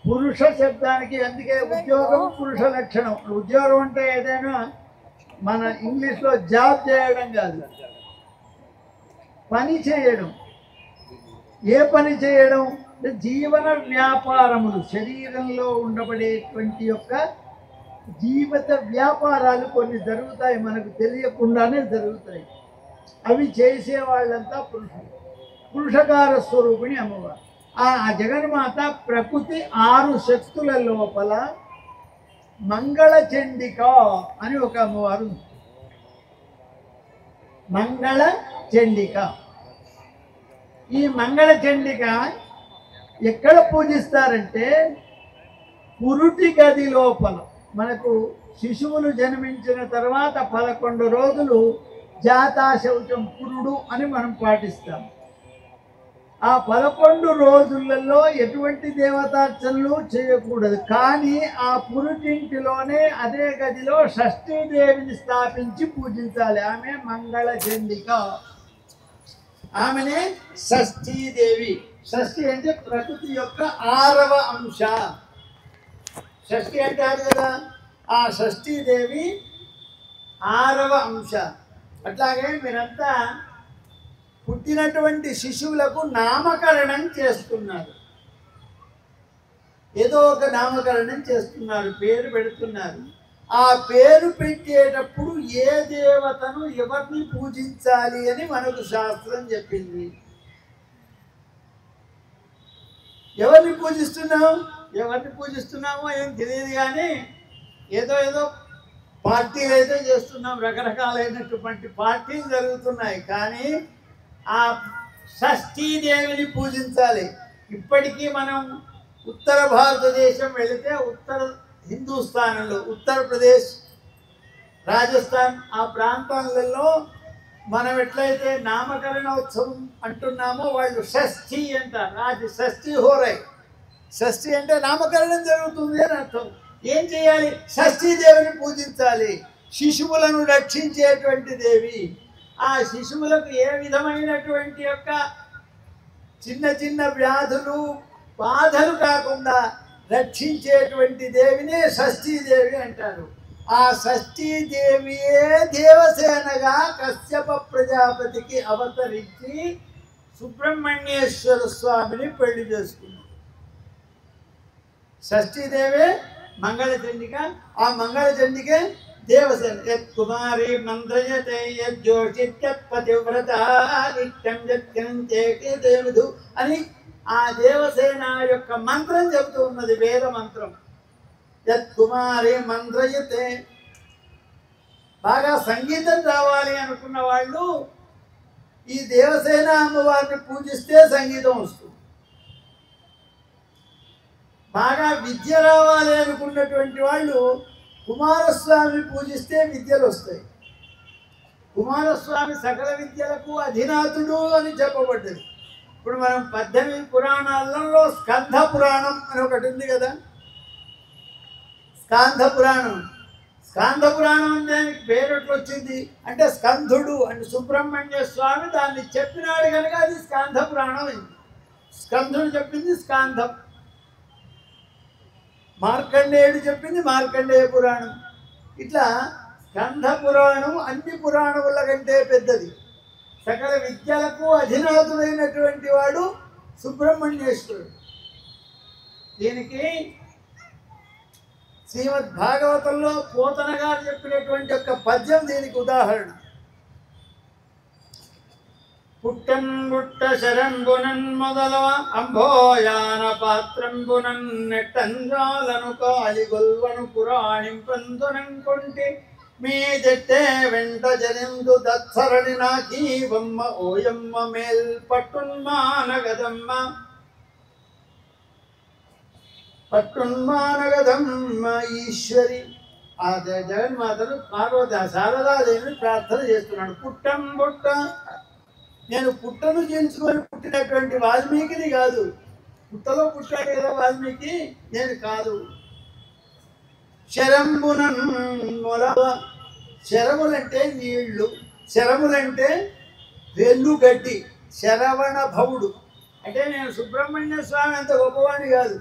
Speaker 4: పురుష శబ్దానికి అందుకే ఉద్యోగం పురుష లక్షణం. ఉద్యోగం అంటే ఏదైనా మన ఇంగ్లీష్లో జాబ్ చేయడం కాదు, పని చేయడం. ఏ పని చేయడం? జీవన వ్యాపారములు, శరీరంలో ఉండబడేటువంటి యొక్క జీవిత వ్యాపారాలు కొన్ని జరుగుతాయి, మనకు తెలియకుండానే జరుగుతాయి. అవి చేసే వాళ్ళంతా పురుషులు. పురుషకార స్వరూపిణి అమ్మవారు. ఆ జగన్మాత ప్రకృతి 6 శక్తుల లోపల మంగళ చండిక అని ఒక అమ్మవారు. మంగళ చండిక. ఈ మంగళ చండిక ఎక్కడ పూజిస్తారంటే పురుటి గది లోపల. మనకు శిశువులు జన్మించిన తర్వాత 11 రోజులు జాతాశౌచం పురుడు అని మనం పాటిస్తాం. ఆ 11 రోజులలో ఎటువంటి దేవతార్చనలు చేయకూడదు. కానీ ఆ పురుటింటిలోనే అదే గదిలో షష్ఠీదేవిని స్థాపించి పూజించాలి. ఆమె మంగళ చండిక, ఆమెనే షష్ఠీదేవి. షష్ఠి అంటే ప్రకృతి యొక్క 6వ అంశ. షష్ఠి అంటారు కదా, ఆ షష్ఠీదేవి 6వ అంశ. అట్లాగే మీరంతా పుట్టినటువంటి శిశువులకు నామకరణం చేస్తున్నారు.
Speaker 1: ఏదో ఒక నామకరణం చేస్తున్నారు, పేరు పెడుతున్నారు. ఆ పేరు పెట్టేటప్పుడు ఏ దేవతను ఎవరిని పూజించాలి అని మనకు శాస్త్రం చెప్పింది. ఎవరిని పూజిస్తున్నామో ఏం తెలియదు, కానీ ఏదో పార్టీలు అయితే చేస్తున్నాం, రకరకాలైనటువంటి పార్టీలు జరుగుతున్నాయి. కానీ ఆ షష్ఠీదేవిని పూజించాలి. ఇప్పటికీ మనం ఉత్తర భారతదేశం వెళితే ఉత్తర హిందూస్థాన్లో ఉత్తరప్రదేశ్, రాజస్థాన్ ఆ ప్రాంతాలలో మనం ఎట్లయితే నామకరణోత్సవం అంటున్నామో వాళ్ళు షష్ఠి అంటారు. అది షష్ఠి హోరై. షష్ఠి అంటే నామకరణం జరుగుతుంది అని అర్థం. ఏం చేయాలి? షష్ఠీదేవిని పూజించాలి. శిశువులను రక్షించేటువంటి దేవి. ఆ శిశువులకు ఏ విధమైనటువంటి యొక్క చిన్న చిన్న వ్యాధులు బాధలు కాకుండా రక్షించేటువంటి దేవినే షష్ఠీదేవి అంటారు. ఆ షష్ఠీదేవియే దేవసేనగా కశ్యప ప్రజాపతికి అవతరించి సుబ్రహ్మణ్యేశ్వర స్వామిని పెళ్లి చేసుకున్నాడు. షష్ఠీదేవే మంగళచండిక. ఆ మంగళచండికే దేవసేన. యత్కుమారి మంత్రయతే యజ్జోషిత్యత్పతివ్రత నిత్యం యత్కంతే దేవధు అని ఆ దేవసేన యొక్క మంత్రం చెబుతూ ఉన్నది, వేద మంత్రం. యత్కుమారి మంత్రయతే. బాగా సంగీతం రావాలి అనుకున్న వాళ్ళు ఈ దేవసేన అమ్మవారిని పూజిస్తే సంగీతం వస్తుంది. బాగా విద్య రావాలి అనుకున్నటువంటి వాళ్ళు కుమారస్వామిని పూజిస్తే విద్యలు వస్తాయి. కుమారస్వామి సకల విద్యలకు అధినాథుడు అని చెప్పబడ్డది. ఇప్పుడు మనం 18 పురాణాలలో స్కంధ పురాణం అని ఒకటి ఉంది కదా. స్కాంధ పురాణం దానికి పేరు ఎట్లా వచ్చింది అంటే స్కంధుడు అంటే సుబ్రహ్మణ్య స్వామి దాన్ని చెప్పినాడు కనుక అది స్కాంధ పురాణం అయింది. స్కంధుడు చెప్పింది స్కాంధం, మార్కండేయుడు చెప్పింది మార్కండేయ పురాణం. ఇట్లా స్కంధ పురాణం అన్ని పురాణముల కంటే పెద్దది. సకల విద్యలకు అధినాథుడైనటువంటి వాడు సుబ్రహ్మణ్యేశ్వరుడు. దీనికి శ్రీమద్ భాగవతంలో పోతన గారు చెప్పినటువంటి ఒక పద్యం దీనికి ఉదాహరణ. పుట్టంబుట్ట శరంబునన్ మొదలవ అంభోయాన పాత్రంబునన్ నెట్టంజాలను కాలిగొల్వను పురాణింపందునం కొంటి మీ జట్టే వెంట జనిందు దత్సరణి నాకీవమ్మ ఓయమ్మ మేల్ పట్టున్మానగదమ్మ పట్టున్మానగదమ్మ ఈశ్వరి. ఆ జగన్మాతను పార్వతి శారదాదేవిని ప్రార్థన చేస్తున్నాడు. పుట్టంబుట్ట, నేను పుట్టను చేయించుకొని పుట్టినటువంటి వాల్మీకిని కాదు. పుట్టలో పుట్టాడు కదా వాల్మీకి, నేను కాదు. శరంబునన్ మొలవ, శరములంటే నీళ్లు, శరములంటే వెల్లుగడ్డి. శరవణ భవుడు అంటే నేను సుబ్రహ్మణ్య స్వామి అంత గొప్పవాణి కాదు.